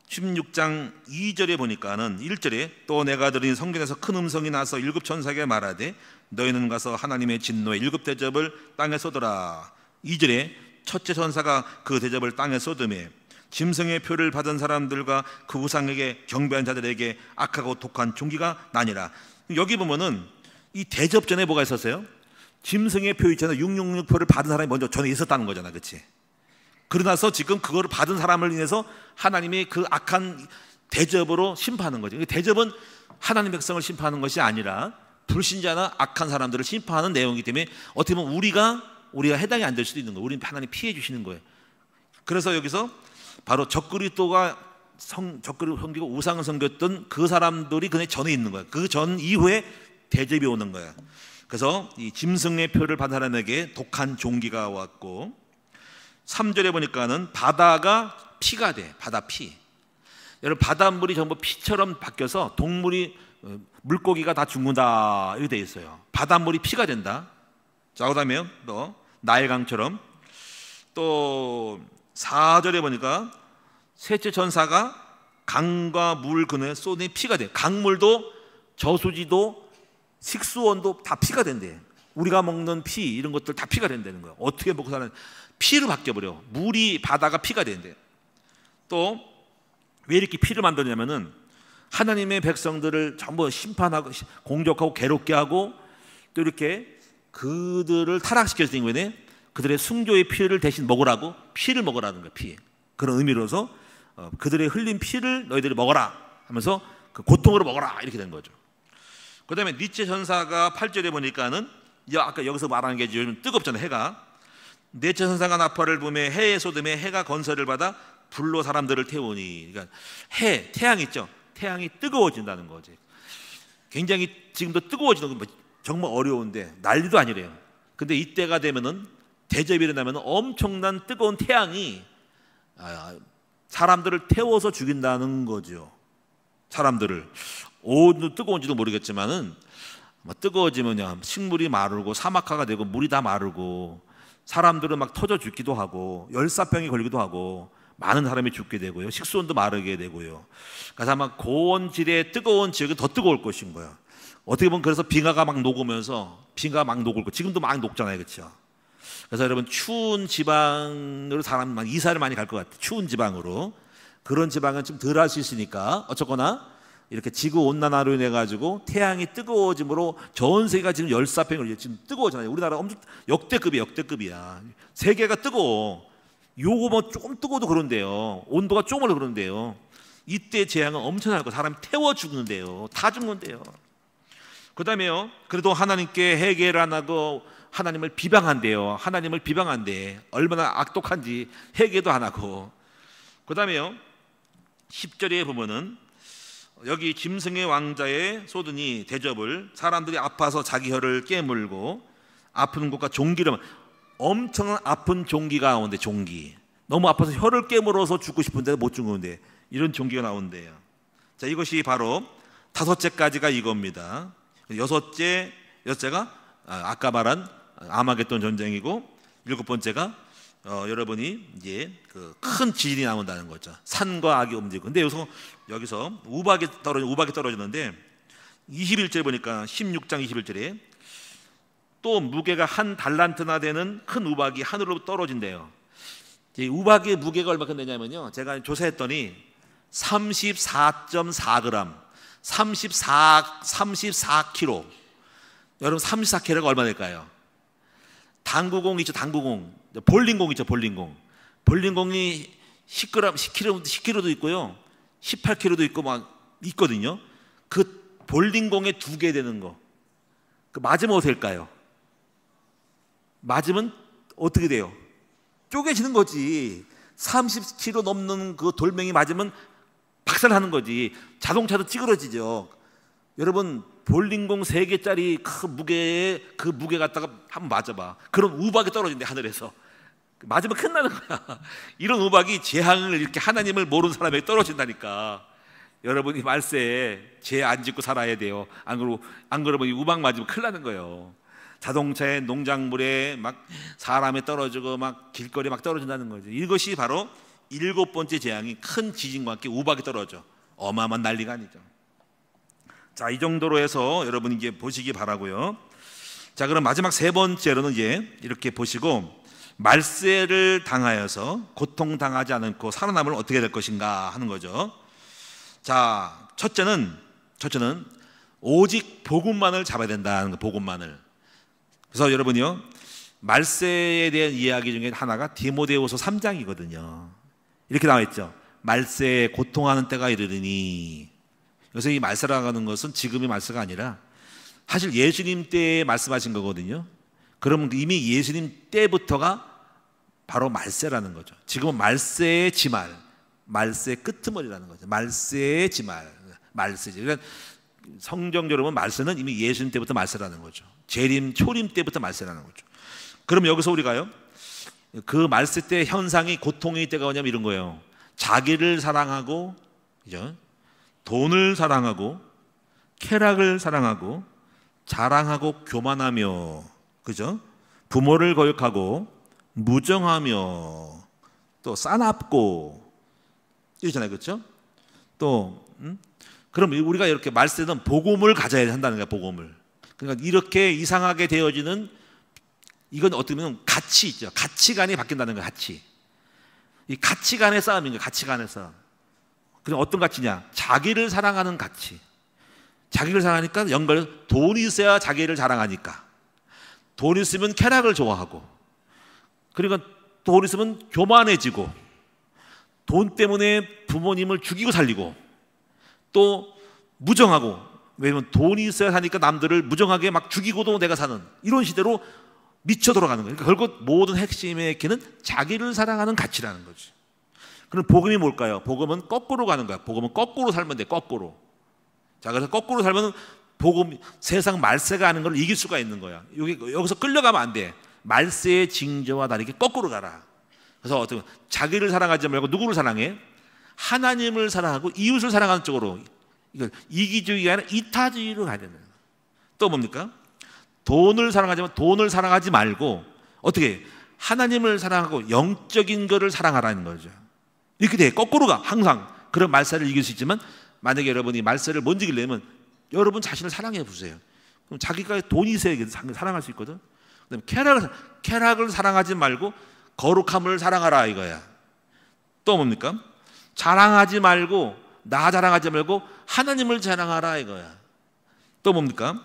2절에 보니까는 1절에 또 내가 들은 성전에서 큰 음성이 나서 7천사에게 말하되 너희는 가서 하나님의 진노의 7대접을 땅에 쏟으라. 2절에 첫째 천사가 그 대접을 땅에 쏟음에 짐승의 표를 받은 사람들과 그 우상에게 경배한 자들에게 악하고 독한 종기가 나니라. 여기 보면은 이 대접 전에 뭐가 있었어요? 짐승의 표 있잖아요. 666표를 받은 사람이 먼저 전에 있었다는 거잖아. 그렇지? 그러나서 지금 그거를 받은 사람을 인해서 하나님의 그 악한 대접으로 심판하는 거죠. 대접은 하나님 백성을 심판하는 것이 아니라 불신자나 악한 사람들을 심판하는 내용이기 때문에 어떻게 보면 우리가 해당이 안 될 수도 있는 거예요. 우리는 하나님 피해 주시는 거예요. 그래서 여기서 바로 적그리스도가 섬기고 우상을 섬겼던 그 사람들이 그 전에 있는 거예요. 그 전 이후에 대접이 오는 거예요. 그래서 이 짐승의 표를 받은 사람에게 독한 종기가 왔고, 3절에 보니까는 바다가 피가 돼. 바다 피. 여러분 바닷물이 전부 피처럼 바뀌어서 동물이 물고기가 다 죽는다 이렇게 돼 있어요. 바닷물이 피가 된다. 자 그다음에 또 나일강처럼, 또 4절에 보니까 셋째 천사가 강과 물 그네 쏟으니 피가 돼. 강물도 저수지도 식수원도 다 피가 된대. 우리가 먹는 피 이런 것들 다 피가 된다는 거예요. 어떻게 먹고 사는 피로 바뀌어버려. 물이 바다가 피가 된대. 또 왜 이렇게 피를 만드냐면은 하나님의 백성들을 전부 심판하고 공격하고 괴롭게 하고 또 이렇게 그들을 타락시켜서 때문에 그들의 순교의 피를 대신 먹으라고 피를 먹으라는 거예요. 피. 그런 의미로서 그들의 흘린 피를 너희들이 먹어라 하면서 그 고통으로 먹어라 이렇게 된 거죠. 그 다음에 니체 전사가 8절에 보니까는 아까 여기서 말하는 게 요즘 뜨겁잖아요. 해가. 니체 전사가 나팔을 부며 해의 소돔에 해가 건설을 받아 불로 사람들을 태우니. 그러니까 태양 있죠. 태양이 뜨거워진다는 거지. 굉장히 지금도 뜨거워지는 건 정말 어려운데 난리도 아니래요. 근데 이때가 되면은 대접이 일어나면 엄청난 뜨거운 태양이 사람들을 태워서 죽인다는 거죠. 사람들을 어느 뜨거운지도 모르겠지만은 뜨거워지면 식물이 마르고 사막화가 되고 물이 다 마르고 사람들은 막 터져 죽기도 하고 열사병이 걸리기도 하고 많은 사람이 죽게 되고요. 식수원도 마르게 되고요. 그래서 아마 고온질의 뜨거운 지역은 더 뜨거울 것인 거예요. 어떻게 보면 그래서 빙하가 막 녹으면서 빙하가 막 녹을 거 지금도 막 녹잖아요. 그렇죠? 그래서 여러분 추운 지방으로 사람 이사를 많이 갈 것 같아요. 추운 지방으로. 그런 지방은 좀 덜 할 수 있으니까 어쨌거나 이렇게 지구 온난화로 인해 가지고 태양이 뜨거워짐으로 전 세계가 지금 열사병을 지금 뜨거워잖아요. 우리나라 엄청 역대급이야. 세계가 뜨거워. 요거 뭐 조금 뜨거워도 그런데요. 온도가 조금 올라 그런데요. 이때 재앙은 엄청나고 사람이 태워 죽는데요. 다 죽는데요. 그다음에요. 그래도 하나님께 회개를 안 하고 하나님을 비방한대요. 하나님을 비방한대. 얼마나 악독한지 회개도 안 하고. 그다음에요. 10절에 보면은 여기 짐승의 왕자의 소드니 대접을 사람들이 아파서 자기 혀를 깨물고 아픈 곳과 종기를 엄청난 아픈 종기가 나오는데 종기 너무 아파서 혀를 깨물어서 죽고 싶은데 못 죽는데 이런 종기가 나온대요. 자, 이것이 바로 5째까지가 이겁니다. 여섯째가 아까 말한 아마겟돈 전쟁이고 7번째가 여러분이 이제 그 큰 지진이 나온다는 거죠. 산과 악이 움직이고. 근데 여기서 우박이 떨어지는데 21절 보니까 16장 21절에 또 무게가 한 달란트나 되는 큰 우박이 하늘로 떨어진대요. 이 우박의 무게가 얼마큼 되냐면요. 제가 조사했더니 34.4g, 34kg. 여러분 34kg가 얼마 될까요? 당구공 있죠, 당구공. 볼링공 있죠, 볼링공. 볼링공이 10kg도 있고요. 18kg도 있고 막 있거든요. 그 볼링공에 2개 되는 거. 그 맞으면 어떻게 될까요? 맞으면 어떻게 돼요? 쪼개지는 거지. 30kg 넘는 그 돌멩이 맞으면 박살나는 거지. 자동차도 찌그러지죠. 여러분 볼링공 3개짜리 큰 무게에 그 무게 갖다가 한번 맞아봐. 그런 우박이 떨어진대 하늘에서. 맞으면 큰일 나는 거야. 이런 우박이 재앙을 이렇게 하나님을 모르는 사람에게 떨어진다니까. 여러분이 말세에 죄 안 짓고 살아야 돼요. 안 그러면 이 우박 맞으면 큰일 나는 거예요. 자동차에 농작물에 막 사람에 떨어지고 막 길거리에 막 떨어진다는 거죠. 이것이 바로 7번째 재앙이 큰 지진과 함께 우박이 떨어져. 어마어마한 난리가 아니죠. 자, 이 정도로 해서 여러분 이제 보시기 바라고요. 자, 그럼 마지막 3번째로는 이제 이렇게 보시고 말세를 당하여서 고통당하지 않고 살아남으면 어떻게 될 것인가 하는 거죠. 자, 첫째는 오직 복음만을 잡아야 된다는 거. 복음만을. 그래서 여러분이요, 말세에 대한 이야기 중에 하나가 디모데후서 3장이거든요. 이렇게 나와 있죠. 말세에 고통하는 때가 이르리니. 그래서 이 말세라고 하는 것은 지금의 말세가 아니라 사실 예수님 때에 말씀하신 거거든요. 그러면 이미 예수님 때부터가 바로 말세라는 거죠. 지금은 말세의 지말, 말세의 끄트머리라는 거죠. 말세의 지말, 말세지. 그러니까 성경적으로 보면 말세는 이미 예수님 때부터 말세라는 거죠. 재림, 초림 때부터 말세라는 거죠. 그럼 여기서 우리가요, 그 말세 때 현상이 고통의 때가 뭐냐면 이런 거예요. 자기를 사랑하고, 그죠? 돈을 사랑하고, 쾌락을 사랑하고, 자랑하고 교만하며, 그죠? 부모를 거역하고, 무정하며, 또 싸납고, 이러잖아요, 그렇죠? 또 그럼 우리가 이렇게 말세는 복음을 가져야 한다는 거야, 복음을. 그러니까 이렇게 이상하게 되어지는, 이건 어떻게 보면 가치 있죠. 가치관이 바뀐다는 거예요. 가치. 이 가치관의 싸움인 거예요. 가치관의 싸움. 그럼 어떤 가치냐? 자기를 사랑하는 가치. 자기를 사랑하니까 연결, 돈이 있어야 자기를 자랑하니까. 돈 있으면 쾌락을 좋아하고, 그러니까 돈 있으면 교만해지고, 돈 때문에 부모님을 죽이고 살리고, 또 무정하고, 왜냐면 돈이 있어야 사니까 남들을 무정하게 막 죽이고도 내가 사는, 이런 시대로 미쳐 돌아가는 거예요. 그러니까 결국 모든 핵심의 키는 자기를 사랑하는 가치라는 거지. 그럼 복음이 뭘까요? 복음은 거꾸로 가는 거야. 복음은 거꾸로 살면 돼. 거꾸로. 자, 그래서 거꾸로 살면 복음, 세상 말세가 하는 걸 이길 수가 있는 거야. 여기서 끌려가면 안 돼. 말세의 징조와 다르게 거꾸로 가라. 그래서 어떻게 자기를 사랑하지 말고 누구를 사랑해? 하나님을 사랑하고 이웃을 사랑하는 쪽으로. 이거 이기주의가 아니라 이타주의로 가야 되는 거예요. 또 뭡니까? 돈을 사랑하지만 돈을 사랑하지 말고 어떻게 하나님을 사랑하고 영적인 것을 사랑하라는 거죠. 이렇게 돼. 거꾸로 가. 항상. 그런 말세를 이길 수 있지만, 만약에 여러분이 말세를 못 이기려면 여러분 자신을 사랑해 보세요. 그럼 자기가 돈이 있어야 사랑할 수 있거든. 그다음에 쾌락을 사랑하지 말고 거룩함을 사랑하라 이거야. 또 뭡니까? 자랑하지 말고, 나 자랑하지 말고 하나님을 자랑하라 이거야. 또 뭡니까?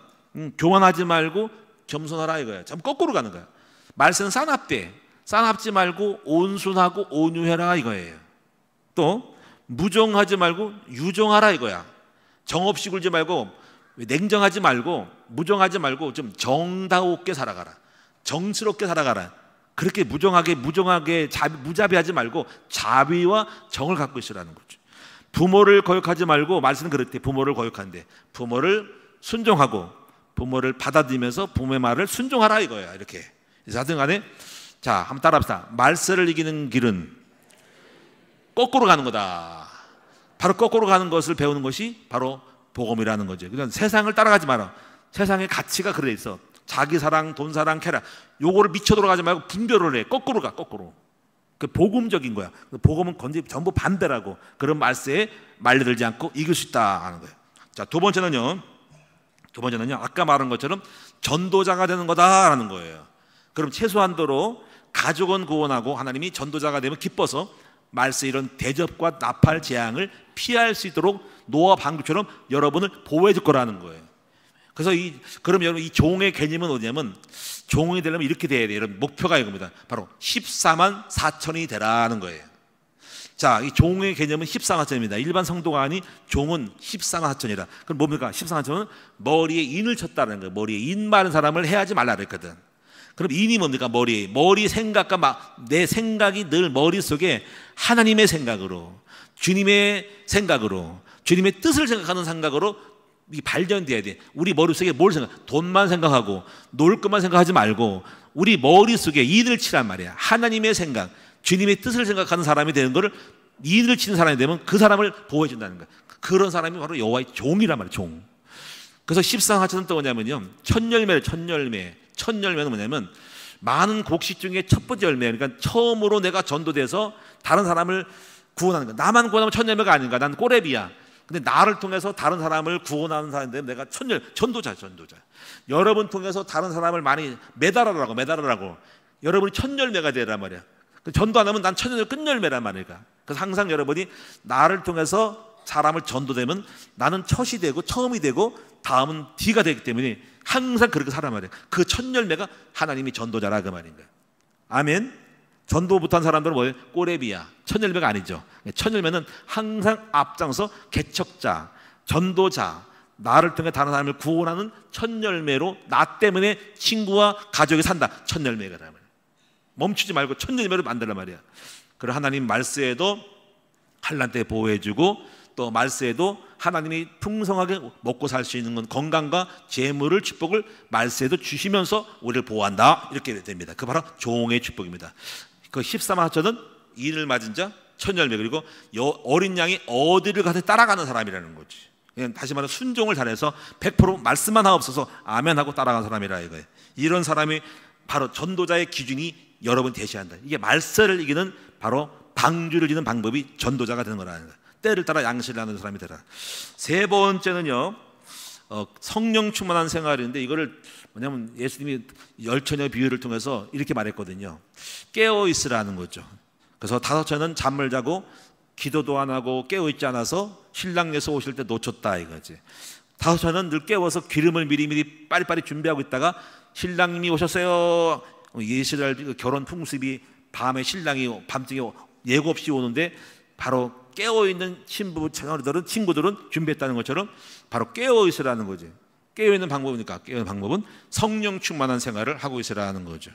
교만하지 말고 겸손하라 이거야. 참 거꾸로 가는 거야. 말세는 싸납대. 싸납지 말고 온순하고 온유해라 이거예요. 또 무정하지 말고 유정하라 이거야. 정없이 굴지 말고, 냉정하지 말고, 무정하지 말고 좀 정다롭게 살아가라. 정스럽게 살아가라. 그렇게 무정하게 무자비하지 말고 자비와 정을 갖고 있으라는 거죠. 부모를 거역하지 말고, 말씀은 그렇대. 부모를 거역하는데 부모를 순종하고 부모를 받아들이면서 부모의 말을 순종하라 이거야. 이렇게. 그래서 하여튼 간에, 자, 한번 따라합시다. 말세를 이기는 길은 거꾸로 가는 거다. 바로 거꾸로 가는 것을 배우는 것이 바로 복음이라는 거죠. 그러니까 세상을 따라가지 마라. 세상의 가치가 그래 있어. 자기 사랑, 돈 사랑, 쾌락, 요거를 미쳐 돌아가지 말고 분별을 해. 거꾸로 가. 거꾸로. 그 복음적인 거야. 복음은 전부 반대라고. 그런 말세에 말려들지 않고 이길 수 있다 하는 거예요. 자, 두 번째는요, 아까 말한 것처럼 전도자가 되는 거다라는 거예요. 그럼 최소한도로 가족은 구원하고 하나님이 전도자가 되면 기뻐서 말세 이런 대접과 나팔 재앙을 피할 수 있도록 노아 방주처럼 여러분을 보호해 줄 거라는 거예요. 그래서 그럼 여러분, 이 종의 개념은 어디냐면, 종이 되려면 이렇게 돼야 돼요. 여러분, 목표가 이겁니다. 바로 14만 4천이 되라는 거예요. 자, 이 종의 개념은 14만 4천입니다. 일반 성도가 아닌 종은 14만 4천이라. 그럼 뭡니까? 14만 4천은 머리에 인을 쳤다는 거예요. 머리에 인 많은 사람을 해하지 말라 그랬거든. 그럼 인이 뭡니까? 머리 생각과 내 생각이 늘 머릿속에 하나님의 생각으로, 주님의 생각으로, 주님의 뜻을 생각하는 생각으로 발견돼야 돼. 우리 머릿속에 뭘 돈만 생각하고 놀 것만 생각하지 말고 우리 머릿속에 인을 치란 말이야. 하나님의 생각, 주님의 뜻을 생각하는 사람이 되는 거를, 인을 치는 사람이 되면 그 사람을 보호해 준다는 거야. 그런 사람이 바로 여호와의 종이란 말이야. 종. 그래서 14하천은 또 뭐냐면요, 첫열매는 뭐냐면 많은 곡식 중에 첫 번째 열매. 그러니까 처음으로 내가 전도돼서 다른 사람을 구원하는 거야. 나만 구원하면 첫열매가 아닌가. 난 꼬레비야. 근데 나를 통해서 다른 사람을 구원하는 사람인데 내가 전도자. 여러분 통해서 다른 사람을 많이 매달으라고. 여러분이 첫열매가 되란 말이야. 전도 안 하면 난 첫열매 끝열매란 말이야. 그래서 항상 여러분이 나를 통해서 사람을 전도되면 나는 첫이 되고 처음이 되고 다음은 뒤가 되기 때문에 항상 그렇게 살란 말이에요. 그 첫열매가 하나님이 전도자라 그 말인 거예요. 아멘. 전도 못한 사람들은 뭐예요? 꼬레비야. 첫열매가 아니죠. 첫열매는 항상 앞장서 개척자, 전도자, 나를 통해 다른 사람을 구원하는 첫열매로 나 때문에 친구와 가족이 산다. 첫열매가 말이야. 멈추지 말고 첫열매로 만들란 말이야. 그리고 하나님 말세에도 환난 때 보호해주고, 또 말세에도 하나님이 풍성하게 먹고 살 수 있는 건 건강과 재물을, 축복을 말세에도 주시면서 우리를 보호한다. 이렇게 됩니다. 그 바로 종의 축복입니다. 그 14만 4천은 인을 맞은 자, 첫열매, 그리고 어린 양이 어디를 가서 따라가는 사람이라는 거지. 그냥 다시 말해 순종을 잘해서 100% 말씀만 하고 없어서 아멘 하고 따라가는 사람이라 이거예요. 이런 사람이 바로 전도자의 기준이 여러분 대시한다. 이게 말세를 이기는 바로 방주를 지는 방법이 전도자가 되는 거라는 거예요. 때를 따라 양식을 하는 사람이 되라. 세 번째는요, 성령 충만한 생활인데, 이거를 뭐냐면 예수님이 열처녀 비유를 통해서 이렇게 말했거든요. 깨어 있으라는 거죠. 그래서 5처는 잠을 자고 기도도 안 하고 깨어 있지 않아서 신랑께서 오실 때 놓쳤다 이거지. 5처는 늘 깨워서 기름을 미리미리 빨리빨리 준비하고 있다가 신랑님이 오셨어요. 이스라엘 결혼 풍습이 밤에 신랑이 밤중에 예고 없이 오는데 바로 깨어있는 신부 자녀들은, 친구들은 준비했다는 것처럼 바로 깨어 있으라는 거지. 깨어 있는 방법이니까, 깨어 있는 방법은 성령 충만한 생활을 하고 있으라는 거죠.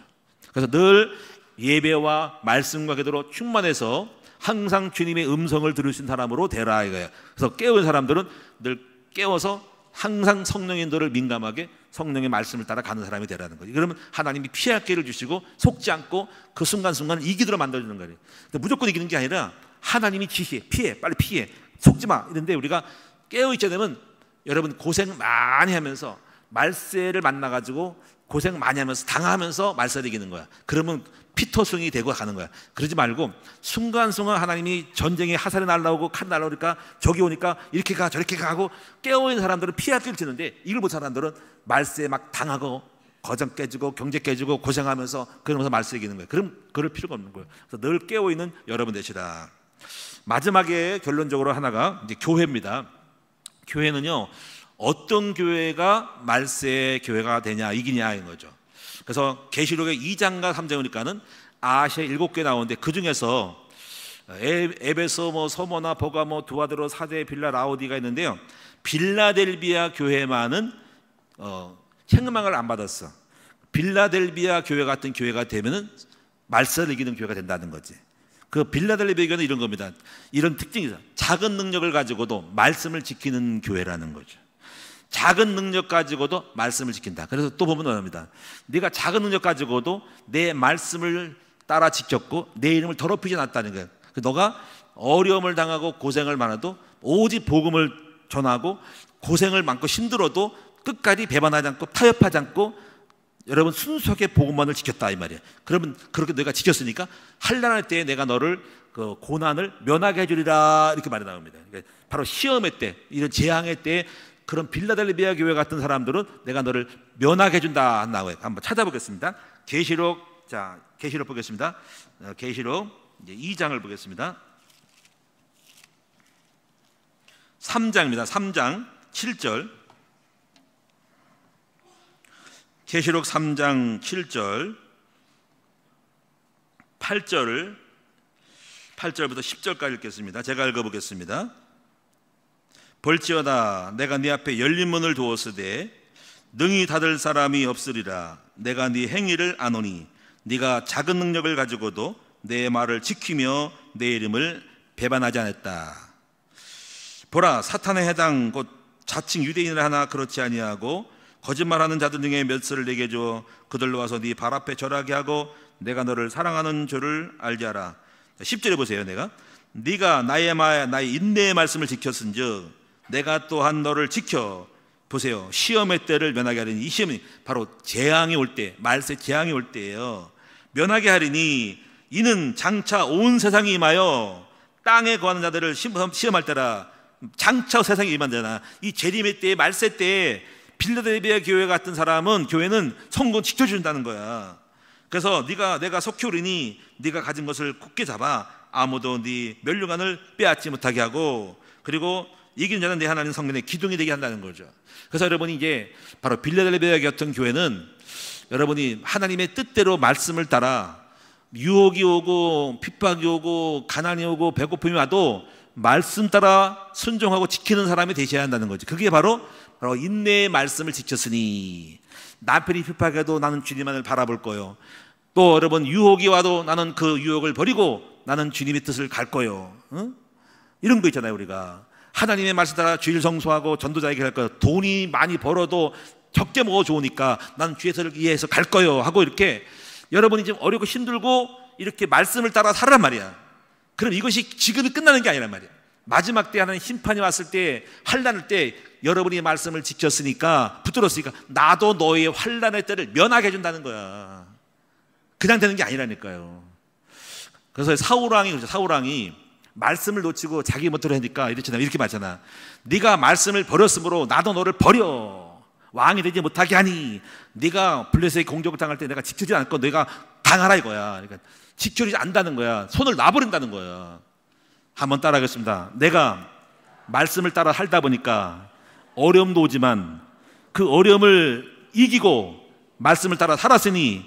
그래서 늘 예배와 말씀과 기도로 충만해서 항상 주님의 음성을 들을 수 있는 사람으로 되라 이거예요. 그래서 깨어 있는 사람들은 늘 깨워서 항상 성령의 인도를 민감하게 성령의 말씀을 따라 가는 사람이 되라는 거죠. 그러면 하나님이 피할 기회를 주시고 속지 않고 그 순간순간을 이기도록 만들어주는 거예요. 근데 무조건 이기는 게 아니라 하나님이 지시해, 피해, 빨리 피해, 속지 마 이런데 우리가 깨어있게 되면 여러분 고생 많이 하면서 말세를 만나가지고 고생 많이 하면서 당하면서 말세를 이기는 거야. 그러면 피터승이 되고 가는 거야. 그러지 말고 순간순간 하나님이 전쟁에 화살이 날라오고 칼 날라오니까 저기 오니까 이렇게 가 저렇게 가고 깨어있는 사람들은 피할 길을 치는데, 이걸 못 사람들은 말세에 막 당하고 거정 깨지고 경제 깨지고 고생하면서 그러면서 말세 이기는 거예요. 그럼 그럴 필요가 없는 거예요. 그래서 늘 깨어있는 여러분 되시라. 마지막에 결론적으로 하나가 이제 교회입니다. 교회는요, 어떤 교회가 말세의 교회가 되냐 이기냐 인 거죠. 그래서 계시록의 2장과 3장 보니까는 아시아 7개 나오는데 그 중에서 에베소, 서머나, 버가모, 두아드로, 사데, 빌라, 라오디가 있는데요. 빌라델비아 교회만은 책망을 안 받았어. 빌라델비아 교회 같은 교회가 되면은 말세를 이기는 교회가 된다는 거지. 그 빌라델비아 교회는 이런 겁니다. 이런 특징이 있어요. 작은 능력을 가지고도 말씀을 지키는 교회라는 거죠. 작은 능력 가지고도 말씀을 지킨다. 그래서 또 보면 나옵니다. 네가 작은 능력 가지고도 내 말씀을 따라 지켰고 내 이름을 더럽히지 않았다는 거예요. 너가 어려움을 당하고 고생을 많아도 오직 복음을 전하고 고생을 많고 힘들어도 끝까지 배반하지 않고 타협하지 않고 여러분 순수하게 복음만을 지켰다 이 말이에요. 그러면 그렇게 내가 지켰으니까 환난할 때에 내가 너를 그 고난을 면하게 해주리라 이렇게 말이 나옵니다. 바로 시험의 때, 이런 재앙의 때에 그런 빌라델비아 교회 같은 사람들은 내가 너를 면하게 해준다 나와요. 한번 찾아보겠습니다. 계시록, 자 계시록 보겠습니다. 계시록 이제 2장을 보겠습니다. 3장입니다. 3장 7절. 계시록 3장 7절 8절부터 10절까지 읽겠습니다. 제가 읽어보겠습니다. 볼지어다 내가 네 앞에 열린 문을 두었으되 능히 닫을 사람이 없으리라. 내가 네 행위를 아노니 네가 작은 능력을 가지고도 내 말을 지키며 내 이름을 배반하지 않았다. 보라, 사탄의 해당 곧 자칭 유대인을 하나 그렇지 아니하고 거짓말하는 자들 중에 몇 수를 내게 줘 그들로 와서 네 발 앞에 절하게 하고 내가 너를 사랑하는 줄을 알게 하라. 10절에 보세요. 네가 나의 인내의 말씀을 지켰은즉 내가 또한 너를 지켜 보세요. 시험의 때를 면하게 하리니, 이 시험이 바로 재앙이 올 때, 말세 재앙이 올 때예요. 면하게 하리니 이는 장차 온 세상이 임하여 땅에 거하는 자들을 시험할 때라. 장차 세상에 임한다나. 이 재림의 때에, 말세 때에 빌라델비아 교회 같은 교회는 성공 지켜준다는 거야. 그래서 내가 속히 오리니 네가 가진 것을 굳게 잡아 아무도 네 면류관을 빼앗지 못하게 하고, 그리고 이기는 자는 내 하나님 성전의 기둥이 되게 한다는 거죠. 그래서 여러분이 이제 바로 빌라델비아 같은 교회는 여러분이 하나님의 뜻대로 말씀을 따라 유혹이 오고 핍박이 오고 가난이 오고 배고픔이 와도 말씀 따라 순종하고 지키는 사람이 되셔야 한다는 거죠. 그게 바로 인내의 말씀을 지켰으니 남편이 핍박해도 나는 주님만을 바라볼 거요. 또 여러분 유혹이 와도 나는 그 유혹을 버리고 나는 주님의 뜻을 갈 거요. 이런 거 있잖아요. 우리가 하나님의 말씀 따라 주일 성수하고 전도자에게 갈 거요. 돈이 많이 벌어도 적게 먹어 좋으니까 나는 주의 뜻을 이해해서 갈 거요 하고, 이렇게 여러분이 지금 어렵고 힘들고 이렇게 말씀을 따라 살란 말이야. 그럼 이것이 지금이 끝나는 게 아니란 말이야. 마지막 때 하나님 심판이 왔을 때, 환난할 때 여러분이 말씀을 지켰으니까, 붙들었으니까 나도 너의 환난의 때를 면하게 해준다는 거야. 그냥 되는 게 아니라니까요. 그래서 사울왕이 말씀을 놓치고 자기 멋대로 하니까 이렇게 말하잖아. 네가 말씀을 버렸으므로 나도 너를 버려 왕이 되지 못하게 하니, 네가 블레셋의 공격을 당할 때 내가 지켜주지 않고 내가 당하라 이거야. 그러니까 지켜주지 않는다는 거야. 손을 놔버린다는 거야. 한번 따라하겠습니다. 내가 말씀을 따라 살다 보니까 어려움도 오지만 그 어려움을 이기고 말씀을 따라 살았으니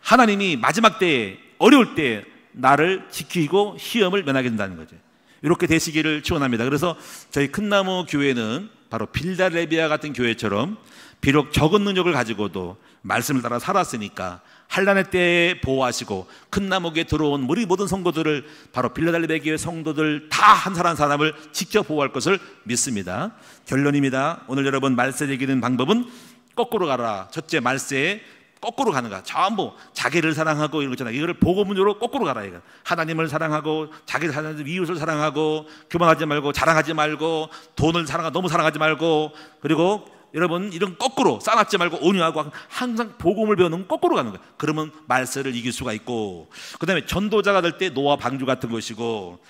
하나님이 마지막 때에 어려울 때 나를 지키고 시험을 면하게 된다는 거죠. 이렇게 되시기를 축원합니다. 그래서 저희 큰나무 교회는 바로 빌달레비아 같은 교회처럼 비록 적은 능력을 가지고도 말씀을 따라 살았으니까 환난의 때에 보호하시고 큰나무교에 들어온 우리 모든 성도들을, 바로 빌달레비아 교회 성도들 다 한 사람 한 사람을 지켜 보호할 것을 믿습니다. 결론입니다. 오늘 여러분 말세 이기는 방법은 거꾸로 가라. 첫째, 말세에 거꾸로 가는 거야. 전부 자기를 사랑하고 이런 거잖아. 이거를 복음으로 거꾸로 가라. 이거 하나님을 사랑하고 자기를 사랑하고 이웃을 사랑하고 교만하지 말고 자랑하지 말고 돈을 사랑하고 너무 사랑하지 말고, 그리고 여러분 이런 거꾸로 싸납지 말고 온유하고 항상 복음을 배우는 거꾸로 가는 거야. 그러면 말세를 이길 수가 있고, 그 다음에 전도자가 될 때 노아 방주 같은 것이고,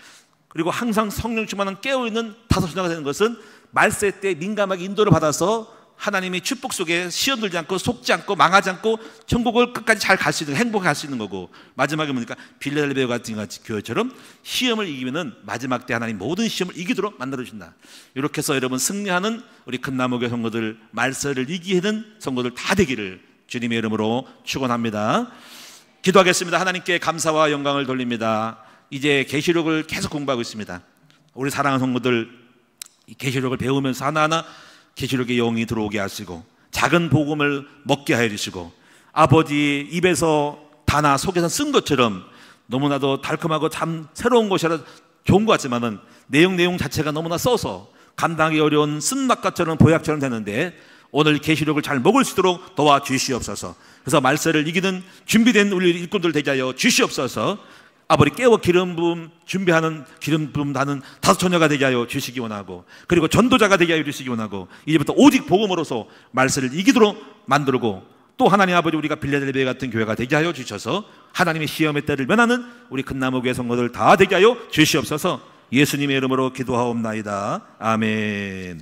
그리고 항상 성령 충만한 깨어있는 다섯 신자가 되는 것은 말세 때 민감하게 인도를 받아서 하나님의 축복 속에 시험 들지 않고 속지 않고 망하지 않고 천국을 끝까지 잘 갈 수 있는, 행복하게 갈 수 있는 거고, 마지막에 보니까 빌달레비아 같은 교회처럼 시험을 이기면은 마지막 때 하나님 모든 시험을 이기도록 만들어 주신다. 이렇게 해서 여러분 승리하는 우리 큰나무교회 성도들, 말세를 이기는 성도들 다 되기를 주님의 이름으로 축원합니다. 기도하겠습니다. 하나님께 감사와 영광을 돌립니다. 이제 계시록을 계속 공부하고 있습니다. 우리 사랑하는 성도들 이 계시록을 배우면서 하나하나 계시록의 영이 들어오게 하시고 작은 복음을 먹게 하여 주시고, 아버지 입에서 다나 속에서 쓴 것처럼 너무나도 달콤하고 참 새로운 것이라 좋은 것 같지만은 내용 자체가 너무나 써서 감당하기 어려운 쓴맛과처럼 보약처럼 되는데, 오늘 계시록을 잘 먹을 수 있도록 도와주시옵소서. 그래서 말세를 이기는 준비된 우리 일꾼들 되게 하여 주시옵소서. 아버지 깨워 기름 부음 준비하는, 기름 부음 하는 다섯 처녀가 되게 하여 주시기 원하고, 그리고 전도자가 되게 하여 주시기 원하고, 이제부터 오직 복음으로서 말세를 이기도록 만들고, 또 하나님 아버지 우리가 빌달레비아 같은 교회가 되게 하여 주셔서 하나님의 시험의 때를 면하는 우리 큰나무교회 성도들 다 되게 하여 주시옵소서. 예수님의 이름으로 기도하옵나이다. 아멘.